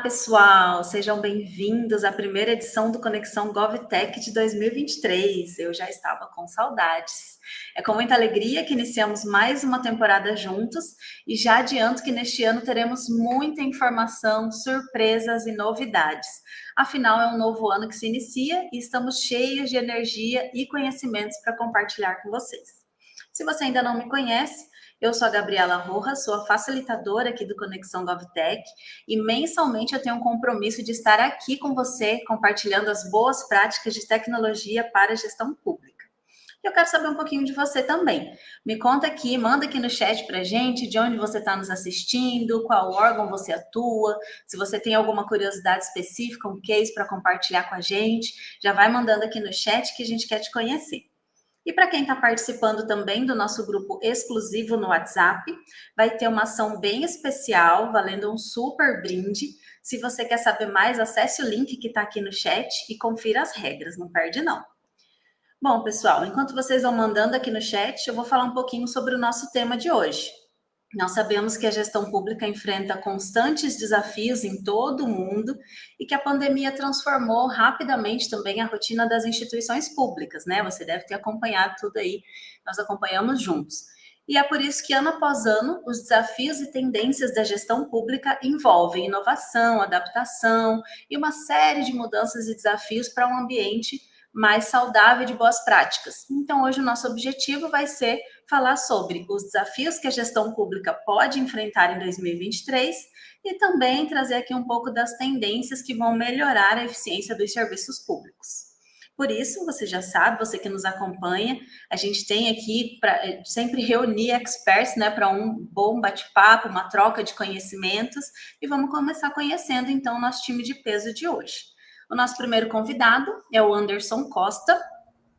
pessoal, sejam bem-vindos à primeira edição do Conexão GovTech de 2023. Eu já estava com saudades. É com muita alegria que iniciamos mais uma temporada juntos e já adianto que neste ano teremos muita informação, surpresas e novidades. Afinal, é um novo ano que se inicia e estamos cheios de energia e conhecimentos para compartilhar com vocês. Se você ainda não me conhece, eu sou a Gabriela Rojas, sou a facilitadora aqui do Conexão GovTech e mensalmente eu tenho um compromisso de estar aqui com você, compartilhando as boas práticas de tecnologia para a gestão pública. E eu quero saber um pouquinho de você também. Me conta aqui, manda aqui no chat pra gente de onde você está nos assistindo, qual órgão você atua, se você tem alguma curiosidade específica, um case para compartilhar com a gente, já vai mandando aqui no chat que a gente quer te conhecer. E para quem está participando também do nosso grupo exclusivo no WhatsApp, vai ter uma ação bem especial, valendo um super brinde. Se você quer saber mais, acesse o link que está aqui no chat e confira as regras, não perde não. Bom, pessoal, enquanto vocês vão mandando aqui no chat, eu vou falar um pouquinho sobre o nosso tema de hoje. Nós sabemos que a gestão pública enfrenta constantes desafios em todo o mundo e que a pandemia transformou rapidamente também a rotina das instituições públicas, né? Você deve ter acompanhado tudo aí, nós acompanhamos juntos. E é por isso que, ano após ano, os desafios e tendências da gestão pública envolvem inovação, adaptação e uma série de mudanças e desafios para um ambiente mais saudável de boas práticas. Então, hoje o nosso objetivo vai ser falar sobre os desafios que a gestão pública pode enfrentar em 2023 e também trazer aqui um pouco das tendências que vão melhorar a eficiência dos serviços públicos. Por isso, você já sabe, você que nos acompanha, a gente tem aqui para sempre reunir experts, né, para um bom bate-papo, uma troca de conhecimentos, e vamos começar conhecendo então o nosso time de peso de hoje. O nosso primeiro convidado é o Anderson Costa,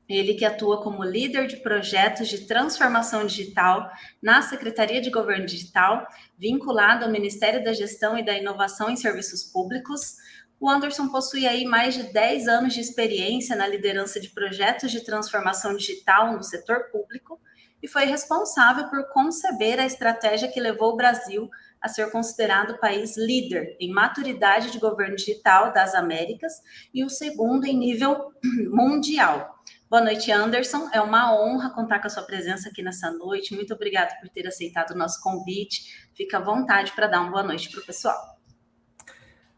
ele que atua como líder de projetos de transformação digital na Secretaria de Governo Digital, vinculado ao Ministério da Gestão e da Inovação em Serviços Públicos. O Anderson possui aí mais de 10 anos de experiência na liderança de projetos de transformação digital no setor público e foi responsável por conceber a estratégia que levou o Brasil a ser considerado o país líder em maturidade de governo digital das Américas e o segundo em nível mundial. Boa noite, Anderson. É uma honra contar com a sua presença aqui nessa noite. Muito obrigada por ter aceitado o nosso convite. Fica à vontade para dar uma boa noite para o pessoal.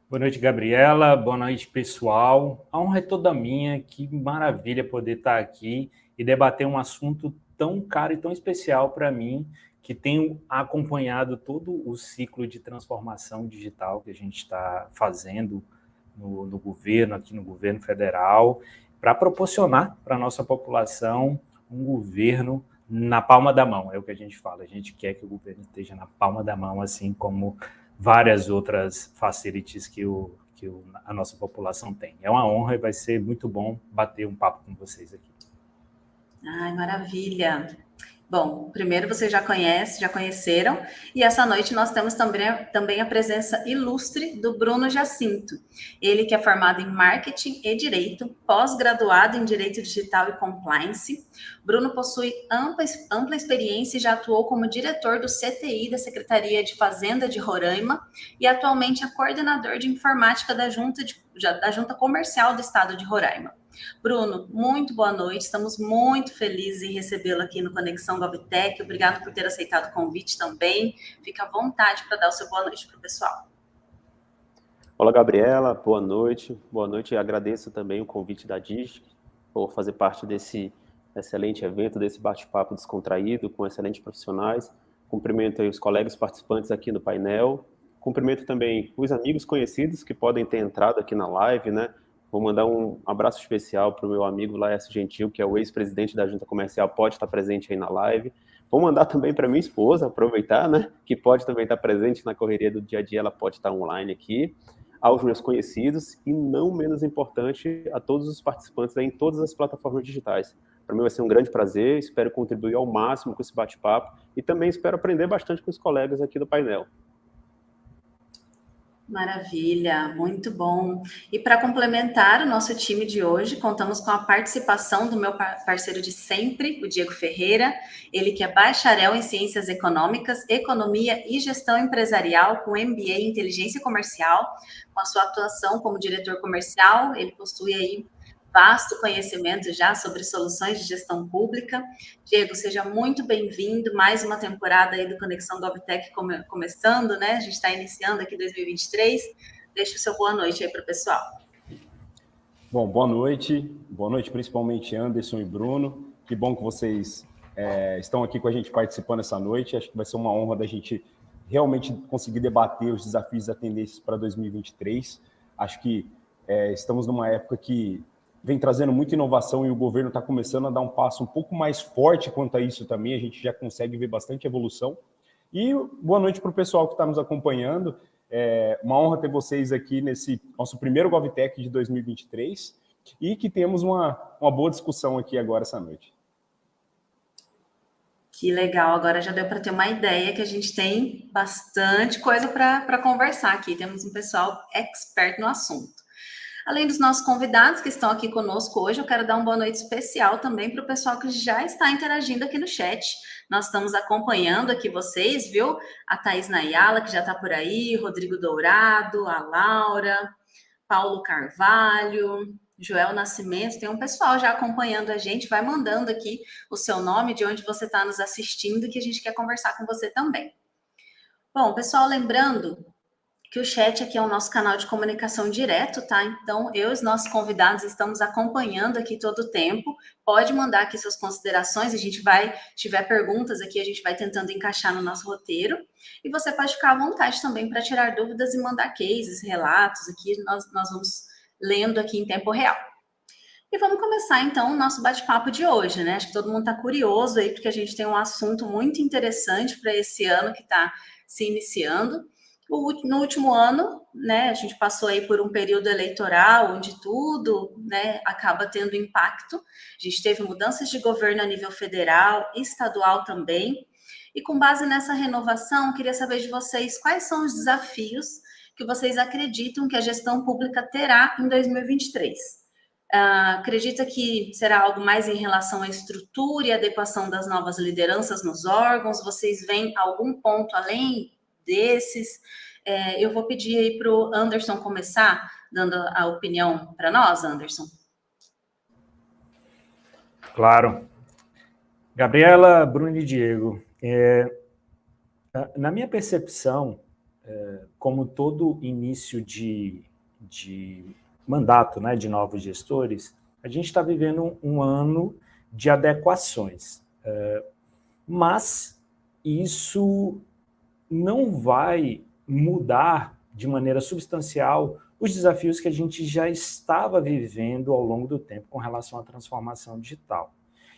Boa noite, Gabriela. Boa noite, pessoal. A honra é toda minha. Que maravilha poder estar aqui e debater um assunto tão caro e tão especial para mim, que tenho acompanhado todo o ciclo de transformação digital que a gente está fazendo no governo, aqui no governo federal, para proporcionar para a nossa população um governo na palma da mão, é o que a gente fala. A gente quer que o governo esteja na palma da mão, assim como várias outras facilities que a nossa população tem. É uma honra e vai ser muito bom bater um papo com vocês aqui. Ai, maravilha! Bom, primeiro vocês já conheceram, e essa noite nós temos também a presença ilustre do Bruno Jacinto. Ele que é formado em Marketing e Direito, pós-graduado em Direito Digital e Compliance. Bruno possui ampla experiência e já atuou como diretor do CTI da Secretaria de Fazenda de Roraima e atualmente é coordenador de informática da Junta Comercial do Estado de Roraima. Bruno, muito boa noite, estamos muito felizes em recebê-lo aqui no Conexão GovTech, obrigado por ter aceitado o convite também, fica à vontade para dar o seu boa noite para o pessoal. Olá, Gabriela, boa noite e agradeço também o convite da DIGIC por fazer parte desse excelente evento, desse bate-papo descontraído com excelentes profissionais. Cumprimento aí os colegas participantes aqui no painel, cumprimento também os amigos conhecidos que podem ter entrado aqui na live, né? Vou mandar um abraço especial para o meu amigo Laércio Gentil, que é o ex-presidente da Junta Comercial, pode estar presente aí na live. Vou mandar também para minha esposa, aproveitar, né? Que pode também estar presente na correria do dia a dia, ela pode estar online aqui. Aos meus conhecidos e, não menos importante, a todos os participantes aí em todas as plataformas digitais. Para mim vai ser um grande prazer, espero contribuir ao máximo com esse bate-papo e também espero aprender bastante com os colegas aqui do painel. Maravilha, muito bom. E para complementar o nosso time de hoje, contamos com a participação do meu parceiro de sempre, o Diego Ferreira, ele que é bacharel em Ciências Econômicas, Economia e Gestão Empresarial, com MBA em Inteligência Comercial, com a sua atuação como diretor comercial, ele possui aí vasto conhecimento já sobre soluções de gestão pública. Diego, seja muito bem-vindo, mais uma temporada aí do Conexão GovTech começando, né? A gente está iniciando aqui 2023. Deixa o seu boa noite aí para o pessoal. Bom, boa noite principalmente Anderson e Bruno. Que bom que vocês estão aqui com a gente participando essa noite. Acho que vai ser uma honra da gente realmente conseguir debater os desafios e as tendências para 2023. Acho que estamos numa época que vem trazendo muita inovação e o governo está começando a dar um passo um pouco mais forte quanto a isso também. A gente já consegue ver bastante evolução. E boa noite para o pessoal que está nos acompanhando. É uma honra ter vocês aqui nesse nosso primeiro GovTech de 2023 e que temos uma boa discussão aqui agora essa noite. Que legal, agora já deu para ter uma ideia que a gente tem bastante coisa para conversar aqui. Temos um pessoal expert no assunto. Além dos nossos convidados que estão aqui conosco hoje, eu quero dar uma boa noite especial também para o pessoal que já está interagindo aqui no chat. Nós estamos acompanhando aqui vocês, viu? A Thaís Nayala, que já está por aí, Rodrigo Dourado, a Laura, Paulo Carvalho, Joel Nascimento. Tem um pessoal já acompanhando a gente. Vai mandando aqui o seu nome, de onde você está nos assistindo, que a gente quer conversar com você também. Bom, pessoal, lembrando que o chat aqui é o nosso canal de comunicação direto, tá? Então, eu e os nossos convidados estamos acompanhando aqui todo o tempo. Pode mandar aqui suas considerações, se tiver perguntas aqui, a gente vai tentando encaixar no nosso roteiro. E você pode ficar à vontade também para tirar dúvidas e mandar cases, relatos aqui, nós vamos lendo aqui em tempo real. E vamos começar, então, o nosso bate-papo de hoje, né? Acho que todo mundo está curioso aí, porque a gente tem um assunto muito interessante para esse ano que está se iniciando. No último ano, né, a gente passou aí por um período eleitoral onde tudo, né, acaba tendo impacto. A gente teve mudanças de governo a nível federal, estadual também. E com base nessa renovação, queria saber de vocês quais são os desafios que vocês acreditam que a gestão pública terá em 2023. Acredita que será algo mais em relação à estrutura e adequação das novas lideranças nos órgãos? Vocês veem algum ponto além desses? Eu vou pedir aí para o Anderson começar, dando a opinião para nós, Anderson. Claro. Gabriela, Bruno e Diego, na minha percepção, como todo início de mandato, né, de novos gestores, a gente está vivendo um ano de adequações. Mas isso não vai mudar de maneira substancial os desafios que a gente já estava vivendo ao longo do tempo com relação à transformação digital.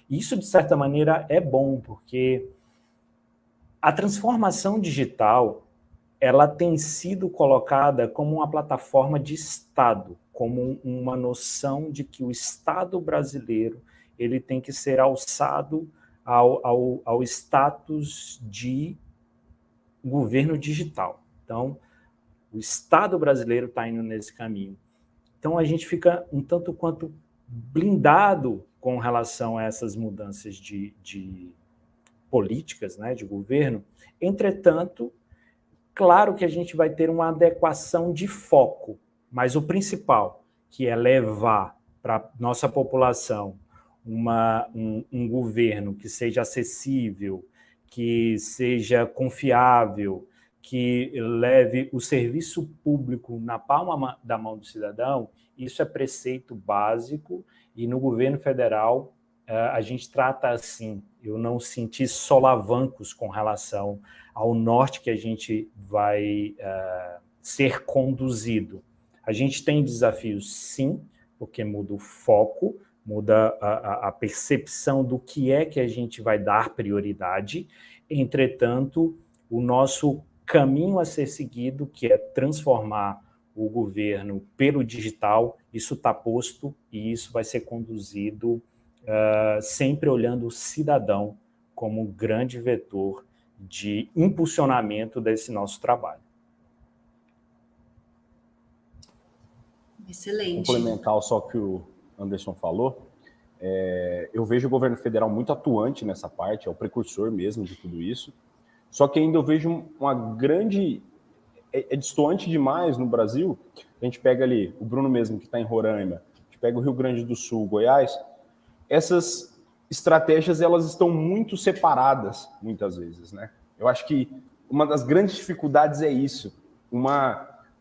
Isso, de certa maneira, é bom, porque a transformação digital ela tem sido colocada como uma plataforma de Estado, como uma noção de que o Estado brasileiro ele tem que ser alçado ao status de governo digital. Então, o Estado brasileiro está indo nesse caminho. Então, a gente fica um tanto quanto blindado com relação a essas mudanças de políticas, né, de governo. Entretanto, claro que a gente vai ter uma adequação de foco, mas o principal, que é levar para a nossa população um governo que seja acessível, que seja confiável, que leve o serviço público na palma da mão do cidadão, isso é preceito básico, e no governo federal a gente trata assim. Eu não senti solavancos com relação ao norte que a gente vai ser conduzido. A gente tem desafios, sim, porque muda o foco, muda a percepção do que é que a gente vai dar prioridade. Entretanto, o nosso caminho a ser seguido, que é transformar o governo pelo digital, isso está posto e isso vai ser conduzido sempre olhando o cidadão como um grande vetor de impulsionamento desse nosso trabalho. Excelente. Complementar só que o Anderson falou, eu vejo o governo federal muito atuante nessa parte, é o precursor mesmo de tudo isso, só que ainda eu vejo uma grande... É distoante demais no Brasil. A gente pega ali o Bruno mesmo, que está em Roraima, a gente pega o Rio Grande do Sul, Goiás, essas estratégias elas estão muito separadas, muitas vezes, né? Eu acho que uma das grandes dificuldades é isso,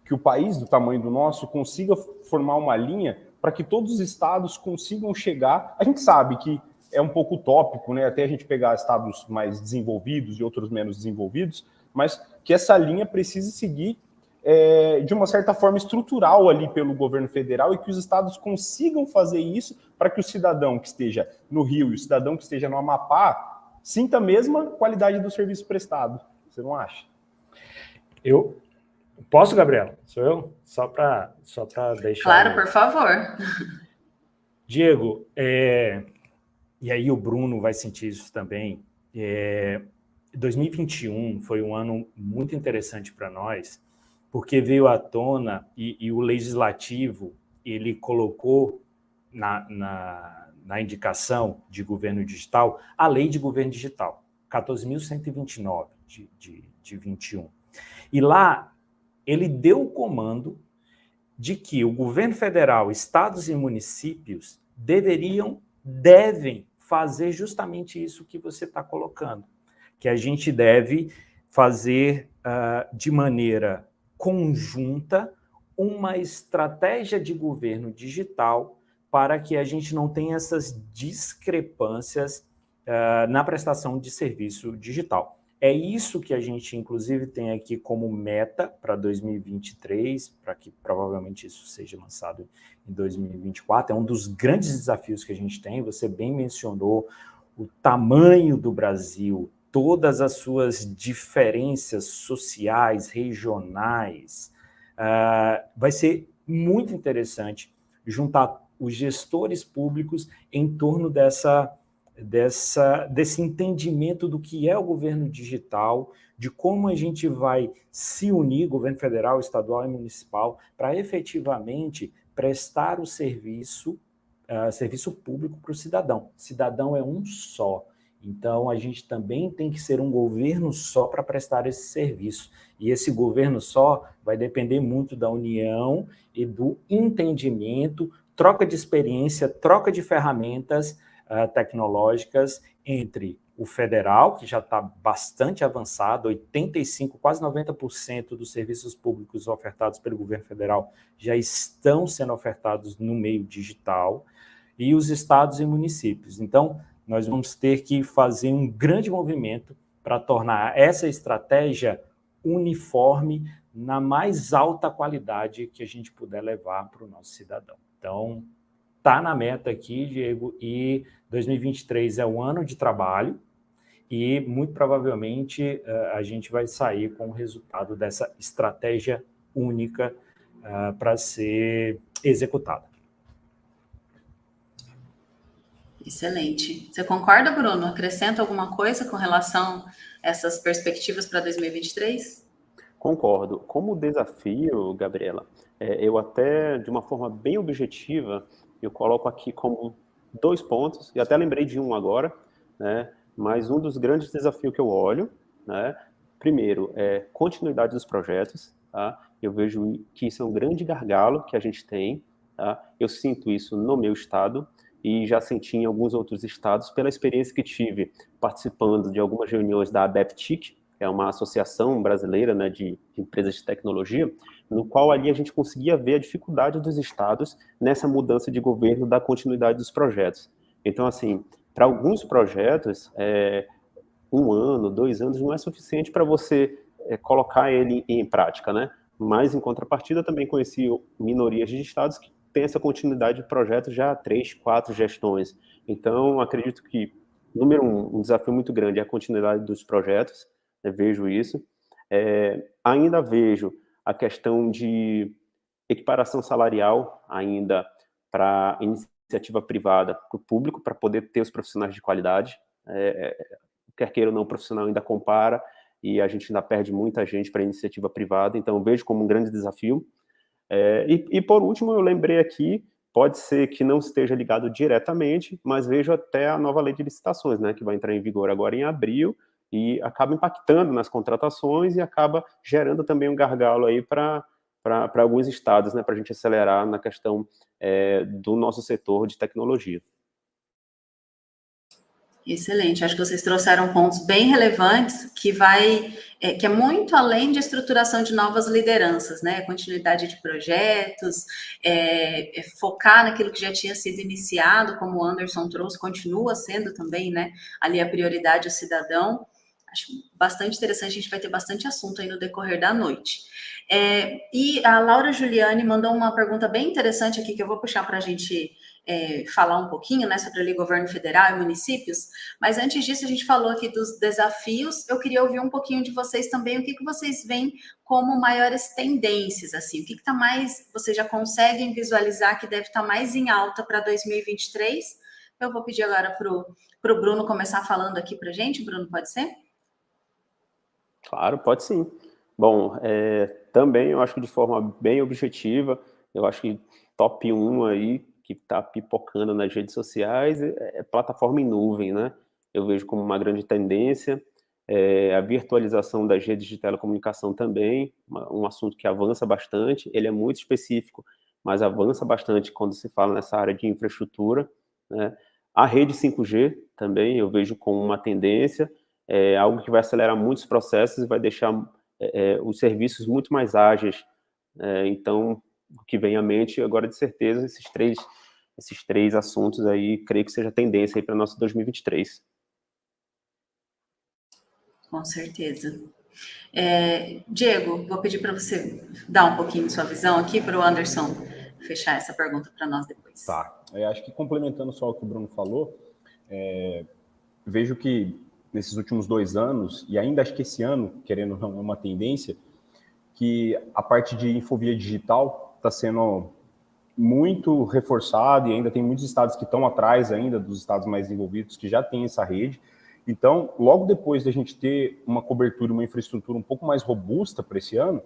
que o país do tamanho do nosso consiga formar uma linha para que todos os estados consigam chegar. A gente sabe que é um pouco utópico, né? Até a gente pegar estados mais desenvolvidos e outros menos desenvolvidos, mas que essa linha precise seguir de uma certa forma estrutural ali pelo governo federal e que os estados consigam fazer isso para que o cidadão que esteja no Rio e o cidadão que esteja no Amapá sinta a mesma qualidade do serviço prestado. Você não acha? Eu posso, Gabriela? Sou eu? Só para deixar... Claro, por favor. Diego, e aí o Bruno vai sentir isso também, 2021 foi um ano muito interessante para nós, porque veio à tona e o Legislativo, ele colocou na indicação de governo digital a Lei de Governo Digital, 14.129 de 21. E lá ele deu o comando de que o governo federal, estados e municípios devem fazer justamente isso que você está colocando, que a gente deve fazer de maneira conjunta uma estratégia de governo digital para que a gente não tenha essas discrepâncias na prestação de serviço digital. É isso que a gente, inclusive, tem aqui como meta para 2023, para que provavelmente isso seja lançado em 2024. É um dos grandes desafios que a gente tem. Você bem mencionou o tamanho do Brasil, todas as suas diferenças sociais, regionais. Vai ser muito interessante juntar os gestores públicos em torno desse entendimento do que é o governo digital, de como a gente vai se unir, governo federal, estadual e municipal, para efetivamente prestar o serviço público para o cidadão. Cidadão é um só. Então, a gente também tem que ser um governo só para prestar esse serviço. E esse governo só vai depender muito da união e do entendimento, troca de experiência, troca de ferramentas tecnológicas entre o federal, que já está bastante avançado, 85%, quase 90% dos serviços públicos ofertados pelo governo federal já estão sendo ofertados no meio digital, e os estados e municípios. Então, nós vamos ter que fazer um grande movimento para tornar essa estratégia uniforme na mais alta qualidade que a gente puder levar para o nosso cidadão. Então, está na meta aqui, Diego, e 2023 é um ano de trabalho e, muito provavelmente, a gente vai sair com o resultado dessa estratégia única para ser executada. Excelente. Você concorda, Bruno? Acrescenta alguma coisa com relação a essas perspectivas para 2023? Concordo. Como desafio, Gabriela, eu até, de uma forma bem objetiva, eu coloco aqui como 2 pontos, e até lembrei de um agora, né? Mas um dos grandes desafios que eu olho, né? Primeiro, é continuidade dos projetos, tá? Eu vejo que isso é um grande gargalo que a gente tem, tá? Eu sinto isso no meu estado, e já senti em alguns outros estados, pela experiência que tive participando de algumas reuniões da ABEPTIC, que é uma associação brasileira, né, de empresas de tecnologia, no qual ali a gente conseguia ver a dificuldade dos estados nessa mudança de governo da continuidade dos projetos. Então, assim, para alguns projetos, 1 ano, 2 anos não é suficiente para você colocar ele em prática, né? Mas, em contrapartida, também conheci minorias de estados que tem essa continuidade de projetos já há 3, 4 gestões. Então, acredito que, número 1, um desafio muito grande é a continuidade dos projetos, vejo isso. Ainda vejo a questão de equiparação salarial ainda para iniciativa privada, para o público, para poder ter os profissionais de qualidade. Quer queira ou não, o profissional ainda compara e a gente ainda perde muita gente para a iniciativa privada, então vejo como um grande desafio. E por último, eu lembrei aqui, pode ser que não esteja ligado diretamente, mas vejo até a nova lei de licitações, né, que vai entrar em vigor agora em abril, e acaba impactando nas contratações e acaba gerando também um gargalo aí para alguns estados, né, para a gente acelerar na questão do nosso setor de tecnologia. Excelente, acho que vocês trouxeram pontos bem relevantes que é muito além de estruturação de novas lideranças, né? Continuidade de projetos, focar naquilo que já tinha sido iniciado, como o Anderson trouxe, continua sendo também, né? Ali a prioridade ao cidadão. Acho bastante interessante, a gente vai ter bastante assunto aí no decorrer da noite. E a Laura Giuliani mandou uma pergunta bem interessante aqui, que eu vou puxar para a gente falar um pouquinho, né, sobre ali governo federal e municípios, mas antes disso a gente falou aqui dos desafios, eu queria ouvir um pouquinho de vocês também, o que vocês veem como maiores tendências, assim, o que está mais, vocês já conseguem visualizar que deve estar mais em alta para 2023? Eu vou pedir agora para o Bruno começar falando aqui para a gente. Bruno, pode ser? Claro, pode sim. Bom, também eu acho que de forma bem objetiva, eu acho que top 1 aí, que está pipocando nas redes sociais, é plataforma em nuvem, né? Eu vejo como uma grande tendência, a virtualização das redes de telecomunicação também, um assunto que avança bastante, ele é muito específico, mas avança bastante quando se fala nessa área de infraestrutura, né? A rede 5G também eu vejo como uma tendência, algo que vai acelerar muitos processos e vai deixar os serviços muito mais ágeis. Então, o que vem à mente agora, de certeza, esses três assuntos aí, creio que seja tendência aí para o nosso 2023. Com certeza. Diego, vou pedir para você dar um pouquinho de sua visão aqui para o Anderson fechar essa pergunta para nós depois. Tá. Acho que complementando só o que o Bruno falou, vejo que nesses últimos 2 anos, e ainda acho que esse ano, querendo ou não, é uma tendência, que a parte de infovia digital está sendo muito reforçada e ainda tem muitos estados que estão atrás ainda dos estados mais desenvolvidos que já têm essa rede. Então, logo depois da gente ter uma cobertura, uma infraestrutura um pouco mais robusta para esse ano,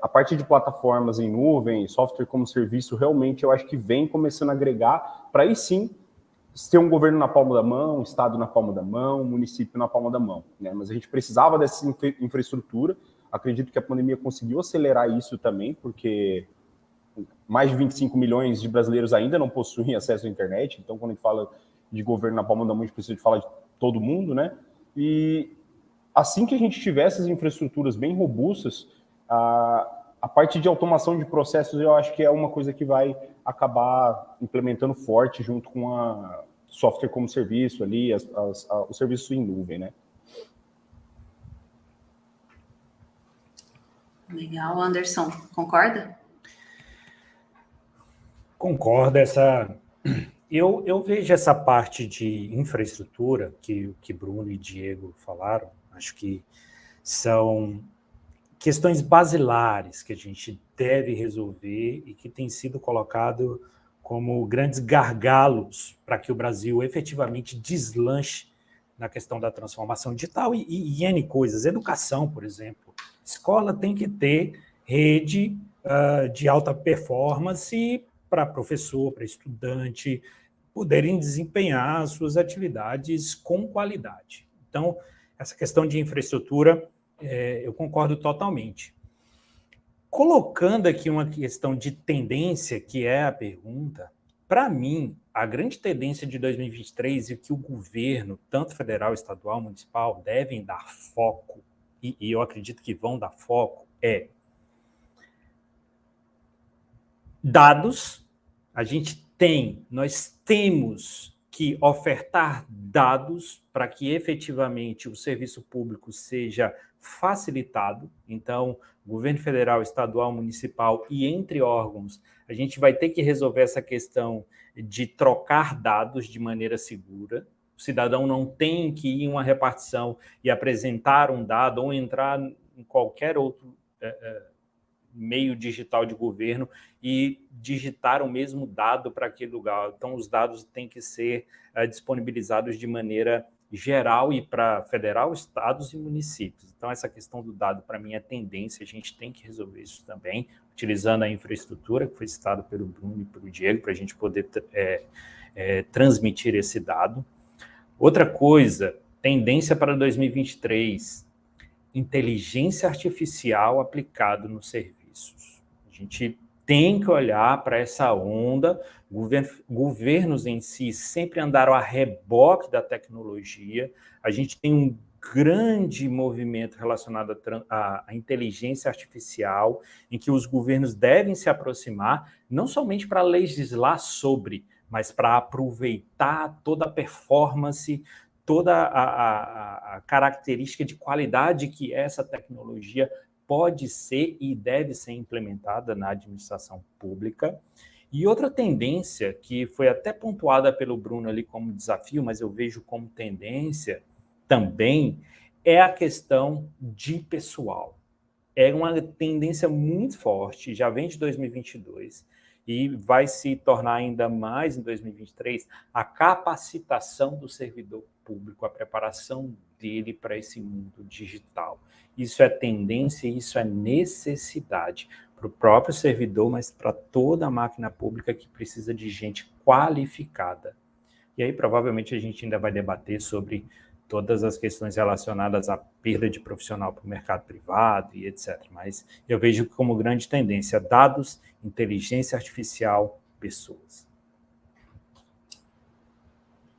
a parte de plataformas em nuvem, software como serviço, realmente eu acho que vem começando a agregar para aí sim ter um governo na palma da mão, um estado na palma da mão, um município na palma da mão, né? Mas a gente precisava dessa infraestrutura. Acredito que a pandemia conseguiu acelerar isso também, porque mais de 25 milhões de brasileiros ainda não possuem acesso à internet. Então, quando a gente fala de governo na palma da mão, a gente precisa de falar de todo mundo, né? E assim que a gente tiver essas infraestruturas bem robustas, a parte de automação de processos eu acho que é uma coisa que vai acabar implementando forte junto com a software como serviço ali, o serviço em nuvem, né? Legal, Anderson, concorda? Concordo. Eu vejo essa parte de infraestrutura que Bruno e Diego falaram, acho que são questões basilares que a gente deve resolver e que tem sido colocado como grandes gargalos para que o Brasil efetivamente deslanche na questão da transformação digital e N coisas. Educação, por exemplo. Escola tem que ter rede de alta performance para professor, para estudante, poderem desempenhar as suas atividades com qualidade. Então, essa questão de infraestrutura, eu concordo totalmente. Colocando aqui uma questão de tendência, que é a pergunta, para mim, a grande tendência de 2023 e que o governo, tanto federal, estadual, municipal, devem dar foco, e eu acredito que vão dar foco, é dados. Nós temos que ofertar dados para que efetivamente o serviço público seja facilitado. Então, governo federal, estadual, municipal e entre órgãos, a gente vai ter que resolver essa questão de trocar dados de maneira segura. O cidadão não tem que ir em uma repartição e apresentar um dado ou entrar em qualquer outro meio digital de governo e digitar o mesmo dado para aquele lugar. Então, os dados têm que ser disponibilizados de maneira geral e para federal, estados e municípios. Então, essa questão do dado, para mim, é tendência, a gente tem que resolver isso também. utilizando a infraestrutura que foi citada pelo Bruno e pelo Diego, para a gente poder transmitir esse dado. Outra coisa, tendência para 2023, inteligência artificial aplicada nos serviços. A gente tem que olhar para essa onda, governos em si sempre andaram a reboque da tecnologia, a gente tem um grande movimento relacionado à inteligência artificial, em que os governos devem se aproximar, não somente para legislar sobre, mas para aproveitar toda a performance, toda a característica de qualidade que essa tecnologia pode ser e deve ser implementada na administração pública. E outra tendência, que foi até pontuada pelo Bruno ali como desafio, mas eu vejo como tendência também, é a questão de pessoal. É uma tendência muito forte, já vem de 2022, e vai se tornar ainda mais em 2023, a capacitação do servidor público, a preparação dele para esse mundo digital. Isso é tendência, isso é necessidade para o próprio servidor, mas para toda a máquina pública que precisa de gente qualificada. E aí, provavelmente, a gente ainda vai debater sobre todas as questões relacionadas à perda de profissional para o mercado privado e etc. Mas eu vejo como grande tendência dados, inteligência artificial, pessoas.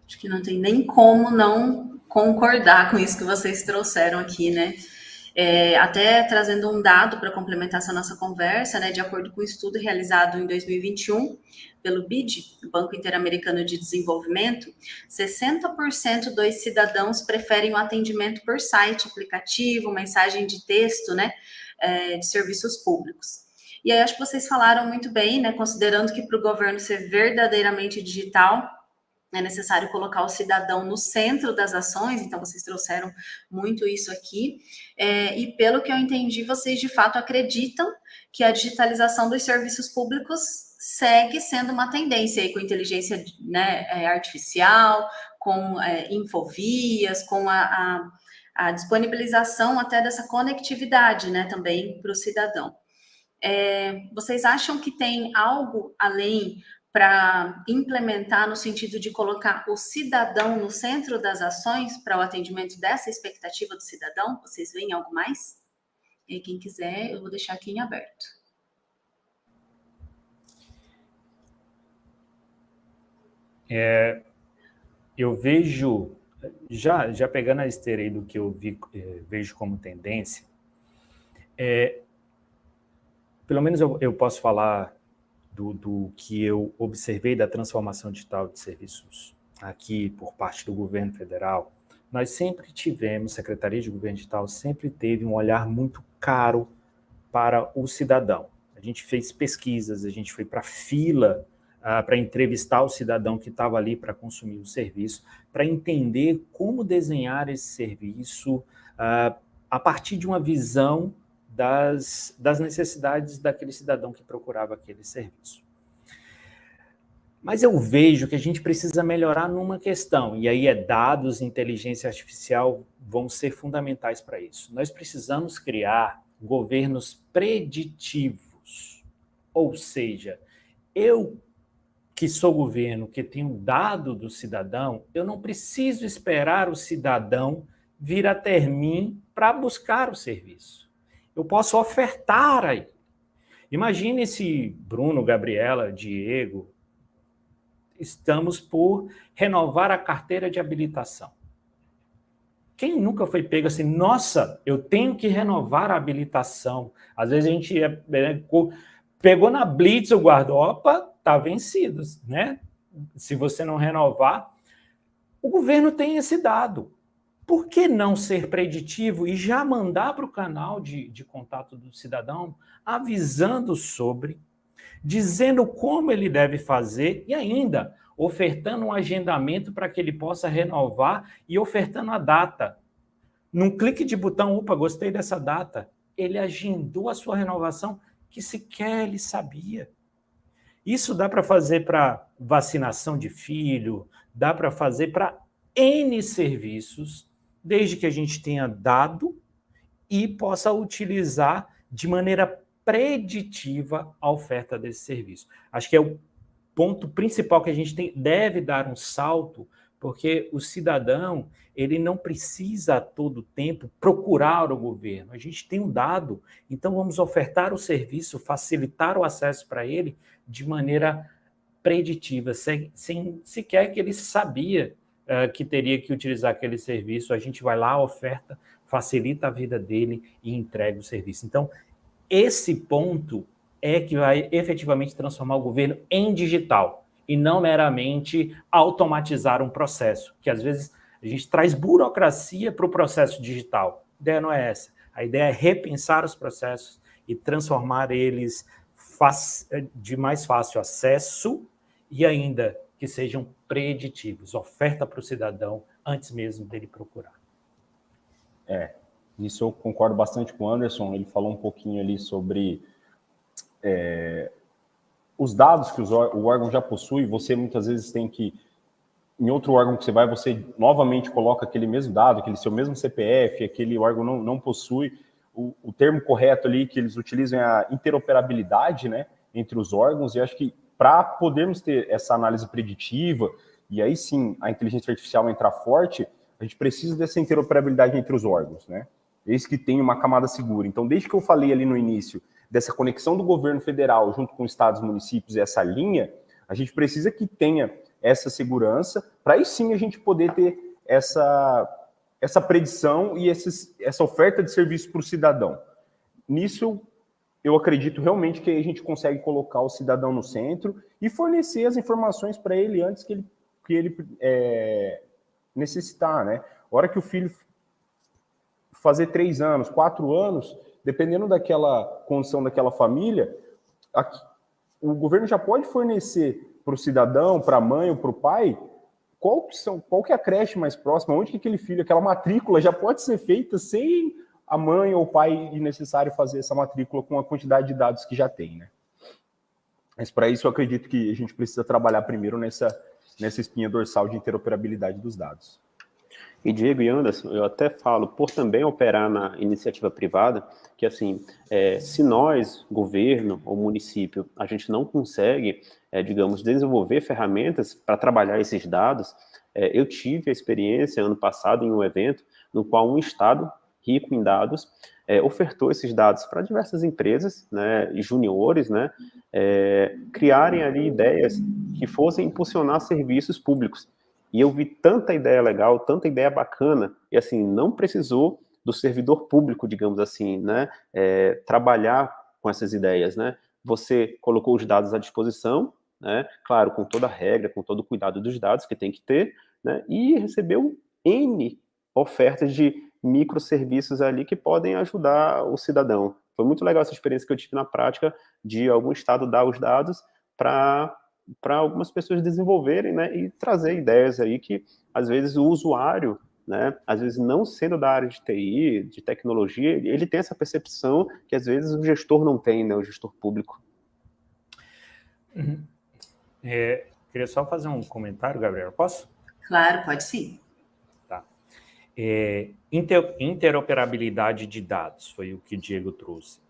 Acho que não tem nem como não concordar com isso que vocês trouxeram aqui, né? Até trazendo um dado para complementar essa nossa conversa, né, de acordo com um estudo realizado em 2021 pelo BID, o Banco Interamericano de Desenvolvimento, 60% dos cidadãos preferem o atendimento por site, aplicativo, mensagem de texto, né, de serviços públicos. E aí acho que vocês falaram muito bem, né, considerando que para o governo ser verdadeiramente digital, é necessário colocar o cidadão no centro das ações, então vocês trouxeram muito isso aqui, e pelo que eu entendi, vocês de fato acreditam que a digitalização dos serviços públicos segue sendo uma tendência aí com inteligência, né, artificial, com infovias, com a disponibilização até dessa conectividade, né, também para o cidadão. Vocês acham que tem algo além para implementar no sentido de colocar o cidadão no centro das ações para o atendimento dessa expectativa do cidadão? Vocês veem algo mais? E quem quiser, eu vou deixar aqui em aberto. Eu vejo, já pegando a esteira aí do que eu vejo como tendência, pelo menos eu posso falar do que eu observei da transformação digital de serviços aqui por parte do governo federal. Nós sempre tivemos, Secretaria de Governo Digital sempre teve um olhar muito caro para o cidadão. A gente fez pesquisas, a gente foi para fila para entrevistar o cidadão que estava ali para consumir o serviço, para entender como desenhar esse serviço a partir de uma visão das necessidades daquele cidadão que procurava aquele serviço. Mas eu vejo que a gente precisa melhorar numa questão, e aí dados e inteligência artificial vão ser fundamentais para isso. Nós precisamos criar governos preditivos, ou seja, eu que sou governo, que tenho dado do cidadão, eu não preciso esperar o cidadão vir até mim para buscar o serviço. Eu posso ofertar aí. Imagine se Bruno, Gabriela, Diego, estamos por renovar a carteira de habilitação. Quem nunca foi pego assim, nossa, eu tenho que renovar a habilitação. Às vezes a gente pegou na blitz o guarda, opa, tá vencido, né? Se você não renovar, o governo tem esse dado. Por que não ser preditivo e já mandar para o canal de contato do cidadão, avisando sobre, dizendo como ele deve fazer e ainda ofertando um agendamento para que ele possa renovar e ofertando a data. Num clique de botão, opa, gostei dessa data, ele agendou a sua renovação que sequer ele sabia. Isso dá para fazer para vacinação de filho, dá para fazer para N serviços, desde que a gente tenha dado e possa utilizar de maneira preditiva a oferta desse serviço. Acho que é o ponto principal que a gente deve dar um salto, porque o cidadão, ele não precisa a todo tempo procurar o governo. A gente tem um dado, então vamos ofertar o serviço, facilitar o acesso para ele de maneira preditiva, sem sequer que ele sabia que teria que utilizar aquele serviço. A gente vai lá, oferta, facilita a vida dele e entrega o serviço. Então, esse ponto é que vai efetivamente transformar o governo em digital e não meramente automatizar um processo, que às vezes a gente traz burocracia para o processo digital. A ideia não é essa. A ideia é repensar os processos e transformar eles de mais fácil acesso e ainda que sejam preditivos, oferta para o cidadão antes mesmo dele procurar. Isso eu concordo bastante com o Anderson. Ele falou um pouquinho ali sobre os dados que o órgão já possui. Você muitas vezes tem que, em outro órgão que você vai, você novamente coloca aquele mesmo dado, aquele seu mesmo CPF, aquele órgão não possui. O termo correto ali que eles utilizam é a interoperabilidade, né, entre os órgãos, e acho que para podermos ter essa análise preditiva, e aí sim a inteligência artificial entrar forte, a gente precisa dessa interoperabilidade entre os órgãos, né? Esse que tem uma camada segura. Então, desde que eu falei ali no início dessa conexão do governo federal junto com estados e municípios, essa linha, a gente precisa que tenha essa segurança, para aí sim a gente poder ter essa predição e essa oferta de serviço para o cidadão. Nisso, eu acredito realmente que a gente consegue colocar o cidadão no centro e fornecer as informações para ele antes que ele necessitar, né? A hora que o filho fazer 3 anos, 4 anos, dependendo daquela condição daquela família, o governo já pode fornecer para o cidadão, para a mãe ou para o pai, qual que é a creche mais próxima, onde que aquele filho, aquela matrícula já pode ser feita sem a mãe ou o pai ir necessário fazer essa matrícula com a quantidade de dados que já tem, né? Mas para isso eu acredito que a gente precisa trabalhar primeiro nessa espinha dorsal de interoperabilidade dos dados. E Diego e Anderson, eu até falo, por também operar na iniciativa privada, que assim, se nós, governo ou município, a gente não consegue, digamos, desenvolver ferramentas para trabalhar esses dados, eu tive a experiência ano passado em um evento no qual um estado rico em dados ofertou esses dados para diversas empresas, né, e juniores, né, criarem ali ideias que fossem impulsionar serviços públicos. E eu vi tanta ideia legal, tanta ideia bacana, e assim, não precisou do servidor público, digamos assim, né, trabalhar com essas ideias, né? Você colocou os dados à disposição, né, claro, com toda a regra, com todo o cuidado dos dados que tem que ter, né, e recebeu N ofertas de microserviços ali que podem ajudar o cidadão. Foi muito legal essa experiência que eu tive na prática de algum estado dar os dados para algumas pessoas desenvolverem, né, e trazer ideias aí que, às vezes, o usuário, né, às vezes não sendo da área de TI, de tecnologia, ele tem essa percepção que, às vezes, o gestor não tem, né, o gestor público. Queria só fazer um comentário, Gabriel, posso? Claro, pode sim. Tá. Interoperabilidade de dados, foi o que o Diego trouxe.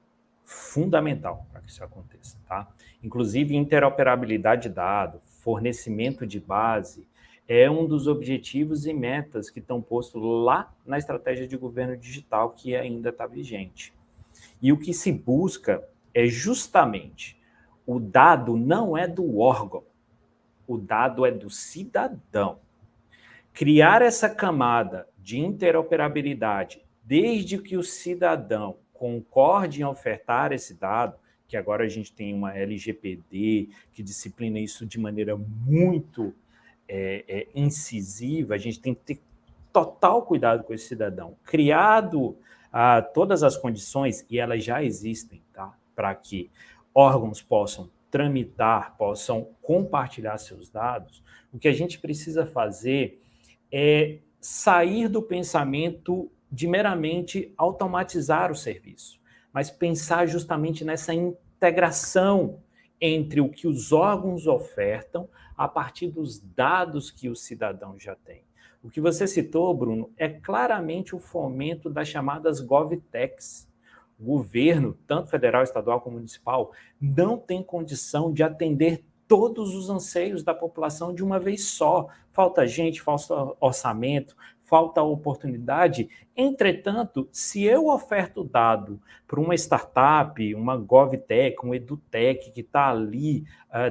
Fundamental para que isso aconteça, tá? Inclusive, interoperabilidade de dados, fornecimento de base, é um dos objetivos e metas que estão postos lá na estratégia de governo digital, que ainda está vigente. E o que se busca é justamente, o dado não é do órgão, o dado é do cidadão. Criar essa camada de interoperabilidade, desde que o cidadão concorde em ofertar esse dado, que agora a gente tem uma LGPD que disciplina isso de maneira muito incisiva, a gente tem que ter total cuidado com esse cidadão. Criado todas as condições, e elas já existem, tá? Para que órgãos possam tramitar, possam compartilhar seus dados, o que a gente precisa fazer é sair do pensamento de meramente automatizar o serviço, mas pensar justamente nessa integração entre o que os órgãos ofertam a partir dos dados que o cidadão já tem. O que você citou, Bruno, é claramente o fomento das chamadas GovTechs. O governo, tanto federal, estadual como municipal, não tem condição de atender todos os anseios da população de uma vez só. Falta gente, falta orçamento, falta oportunidade. Entretanto, se eu oferto dado para uma startup, uma GovTech, um EduTech que está ali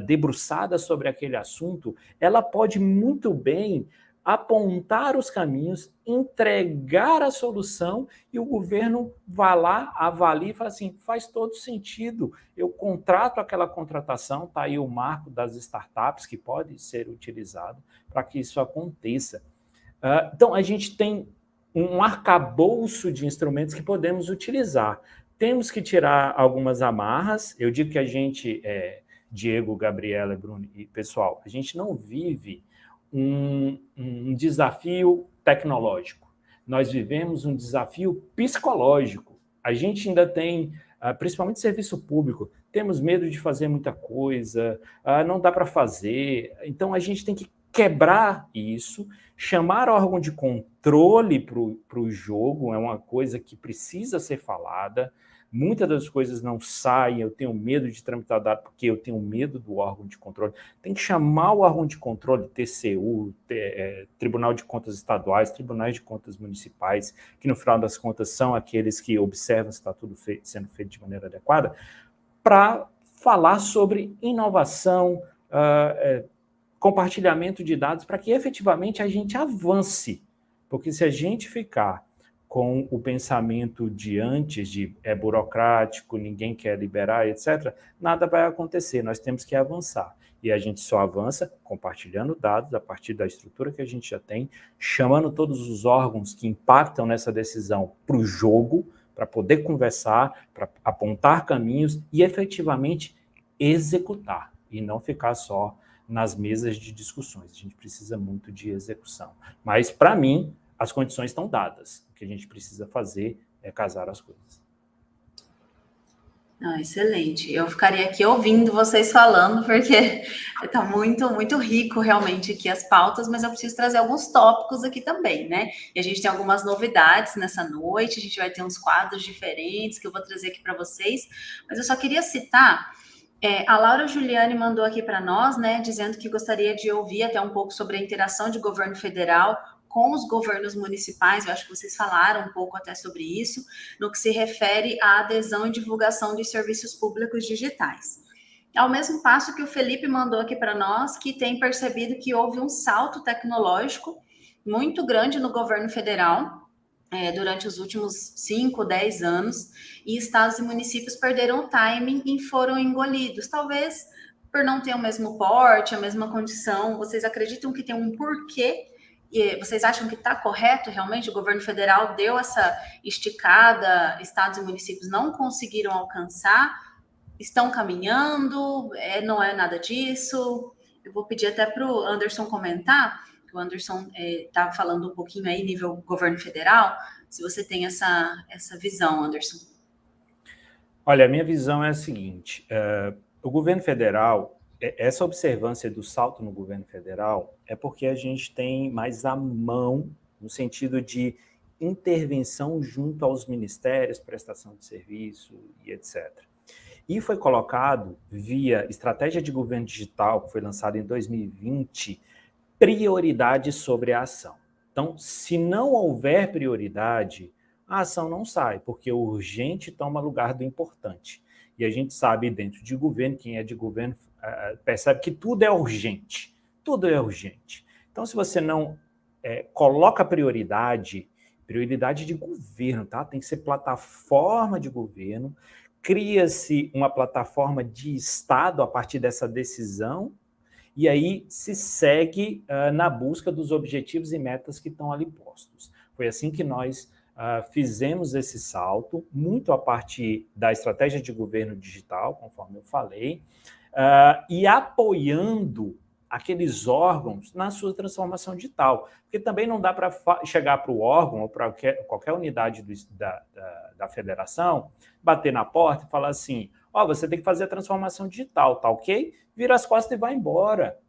debruçada sobre aquele assunto, ela pode muito bem apontar os caminhos, entregar a solução e o governo vai lá, avalia e fala assim, faz todo sentido, eu contrato aquela contratação, está aí o marco das startups que pode ser utilizado para que isso aconteça. Então, a gente tem um arcabouço de instrumentos que podemos utilizar. Temos que tirar algumas amarras, eu digo que a gente, Diego, Gabriela, Bruno e pessoal, a gente não vive um desafio tecnológico. Nós vivemos um desafio psicológico. A gente ainda tem, principalmente serviço público, temos medo de fazer muita coisa, não dá para fazer. Então, a gente tem que quebrar isso, chamar órgão de controle para o jogo, é uma coisa que precisa ser falada. Muitas das coisas não saem, eu tenho medo de tramitar dado porque eu tenho medo do órgão de controle. Tem que chamar o órgão de controle, TCU, Tribunal de Contas Estaduais, Tribunais de Contas Municipais, que no final das contas são aqueles que observam se está tudo sendo feito de maneira adequada, para falar sobre inovação, compartilhamento de dados, para que efetivamente a gente avance. Porque se a gente ficar com o pensamento de antes, de é burocrático, ninguém quer liberar, etc., nada vai acontecer, nós temos que avançar. E a gente só avança compartilhando dados a partir da estrutura que a gente já tem, chamando todos os órgãos que impactam nessa decisão para o jogo, para poder conversar, para apontar caminhos e efetivamente executar, e não ficar só nas mesas de discussões. A gente precisa muito de execução. Mas, para mim, as condições estão dadas. O que a gente precisa fazer é casar as coisas. Excelente. Eu ficaria aqui ouvindo vocês falando, porque está muito, muito rico realmente aqui as pautas, mas eu preciso trazer alguns tópicos aqui também, né? E a gente tem algumas novidades nessa noite, a gente vai ter uns quadros diferentes que eu vou trazer aqui para vocês, mas eu só queria citar, a Laura Giuliani mandou aqui para nós, né, dizendo que gostaria de ouvir até um pouco sobre a interação de governo federal com os governos municipais. Eu acho que vocês falaram um pouco até sobre isso, no que se refere à adesão e divulgação de serviços públicos digitais. Ao mesmo passo que o Felipe mandou aqui para nós, que tem percebido que houve um salto tecnológico muito grande no governo federal durante os últimos 5, 10 anos, e estados e municípios perderam o timing e foram engolidos, talvez por não ter o mesmo porte, a mesma condição. Vocês acreditam que tem um porquê? E vocês acham que está correto realmente? O governo federal deu essa esticada, estados e municípios não conseguiram alcançar, estão caminhando, não é nada disso? Eu vou pedir até para o Anderson comentar, que o Anderson estava falando um pouquinho aí, nível governo federal, se você tem essa visão, Anderson. Olha, a minha visão é a seguinte, o governo federal, essa observância do salto no governo federal é porque a gente tem mais a mão no sentido de intervenção junto aos ministérios, prestação de serviço e etc. E foi colocado via estratégia de governo digital, que foi lançada em 2020, prioridade sobre a ação. Então, se não houver prioridade, a ação não sai, porque o urgente toma lugar do importante. E a gente sabe, dentro de governo, quem é de governo percebe que tudo é urgente. Tudo é urgente. Então, se você não coloca prioridade de governo, tá? Tem que ser plataforma de governo, cria-se uma plataforma de Estado a partir dessa decisão, e aí se segue na busca dos objetivos e metas que estão ali postos. Foi assim que nós fizemos esse salto, muito a partir da estratégia de governo digital, conforme eu falei, e apoiando aqueles órgãos na sua transformação digital. Porque também não dá para chegar para o órgão ou para qualquer unidade da federação, bater na porta e falar assim, você tem que fazer a transformação digital, tá ok? Vira as costas e vai embora.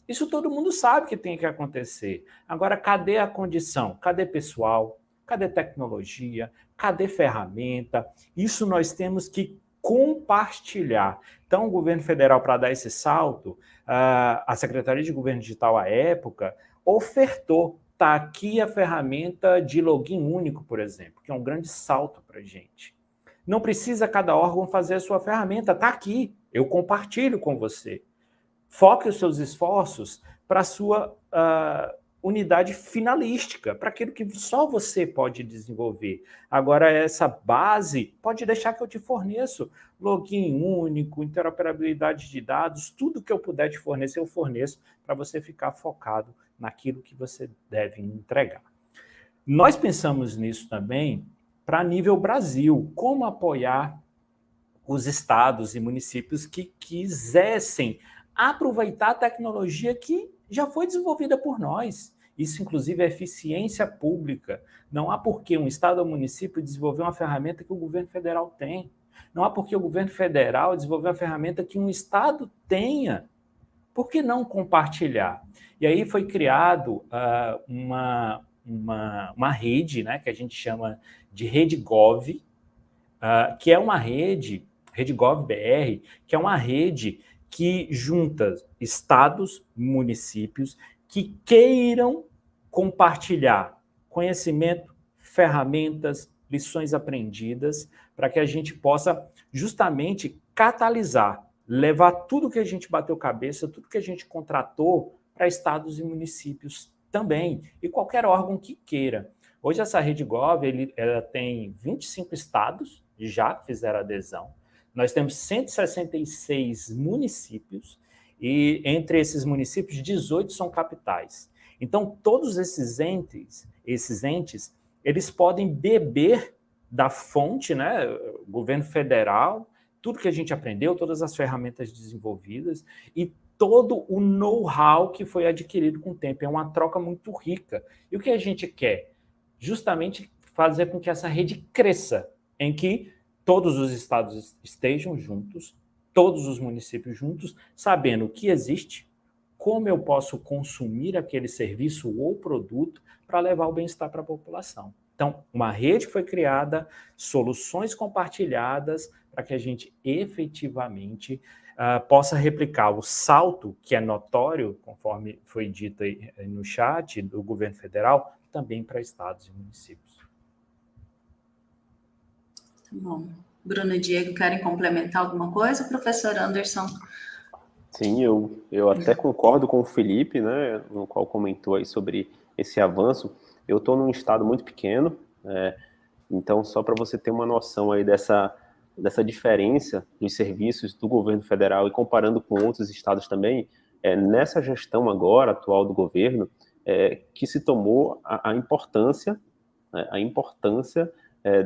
Isso todo mundo sabe que tem que acontecer. Agora, cadê a condição? Cadê pessoal? Cadê tecnologia? Cadê ferramenta? Isso nós temos que compartilhar. Então, o governo federal, para dar esse salto, a Secretaria de Governo Digital, à época, ofertou. Está aqui a ferramenta de login único, por exemplo, que é um grande salto para a gente. Não precisa cada órgão fazer a sua ferramenta, está aqui, eu compartilho com você. Foque os seus esforços para a sua unidade finalística, para aquilo que só você pode desenvolver. Agora, essa base, pode deixar que eu te forneço. Login único, interoperabilidade de dados, tudo que eu puder te fornecer, eu forneço para você ficar focado naquilo que você deve entregar. Nós pensamos nisso também para nível Brasil, como apoiar os estados e municípios que quisessem aproveitar a tecnologia que já foi desenvolvida por nós. Isso, inclusive, é eficiência pública. Não há por que um estado ou município desenvolver uma ferramenta que o governo federal tem. Não há por que o governo federal desenvolver uma ferramenta que um estado tenha. Por que não compartilhar? E aí foi criado uma rede, né, que a gente chama de Rede Gov, que é uma rede Gov.br, que é uma rede que junta estados, municípios que queiram compartilhar conhecimento, ferramentas, lições aprendidas, para que a gente possa justamente catalisar, levar tudo que a gente bateu cabeça, tudo que a gente contratou para estados e municípios também, e qualquer órgão que queira. Hoje essa Rede Gov, ela tem 25 estados, já fizeram adesão. Nós temos 166 municípios, e entre esses municípios, 18 são capitais. Então, todos esses entes, eles podem beber da fonte, né, governo federal, tudo que a gente aprendeu, todas as ferramentas desenvolvidas e todo o know-how que foi adquirido com o tempo. É uma troca muito rica. E o que a gente quer? Justamente fazer com que essa rede cresça, em que todos os estados estejam juntos, todos os municípios juntos, sabendo o que existe, como eu posso consumir aquele serviço ou produto para levar o bem-estar para a população. Então, uma rede foi criada, soluções compartilhadas para que a gente efetivamente possa replicar o salto, que é notório, conforme foi dito aí no chat, do governo federal, também para estados e municípios. Tá bom. Bruno e Diego, querem complementar alguma coisa? Professor Anderson? Sim, eu até concordo com o Felipe, né, no qual comentou aí sobre esse avanço. Eu estou num estado muito pequeno, então só para você ter uma noção aí dessa diferença dos serviços do governo federal e comparando com outros estados também, nessa gestão agora, atual do governo, que se tomou a importância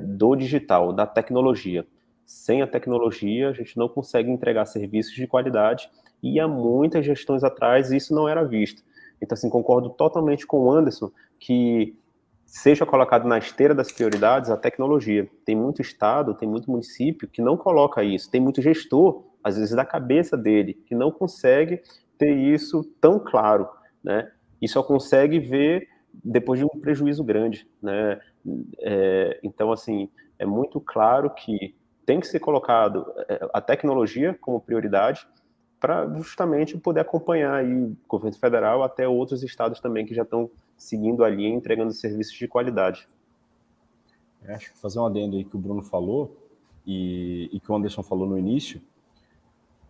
do digital, da tecnologia. Sem a tecnologia, a gente não consegue entregar serviços de qualidade e há muitas gestões atrás isso não era visto. Então, assim, concordo totalmente com o Anderson que seja colocado na esteira das prioridades a tecnologia. Tem muito estado, tem muito município que não coloca isso, tem muito gestor, às vezes da cabeça dele, que não consegue ter isso tão claro, né? E só consegue ver depois de um prejuízo grande, né? Então, assim, é muito claro que tem que ser colocado a tecnologia como prioridade para justamente poder acompanhar aí o governo federal até outros estados também que já estão seguindo a linha e entregando serviços de qualidade. Acho que fazer um adendo aí que o Bruno falou e que o Anderson falou no início,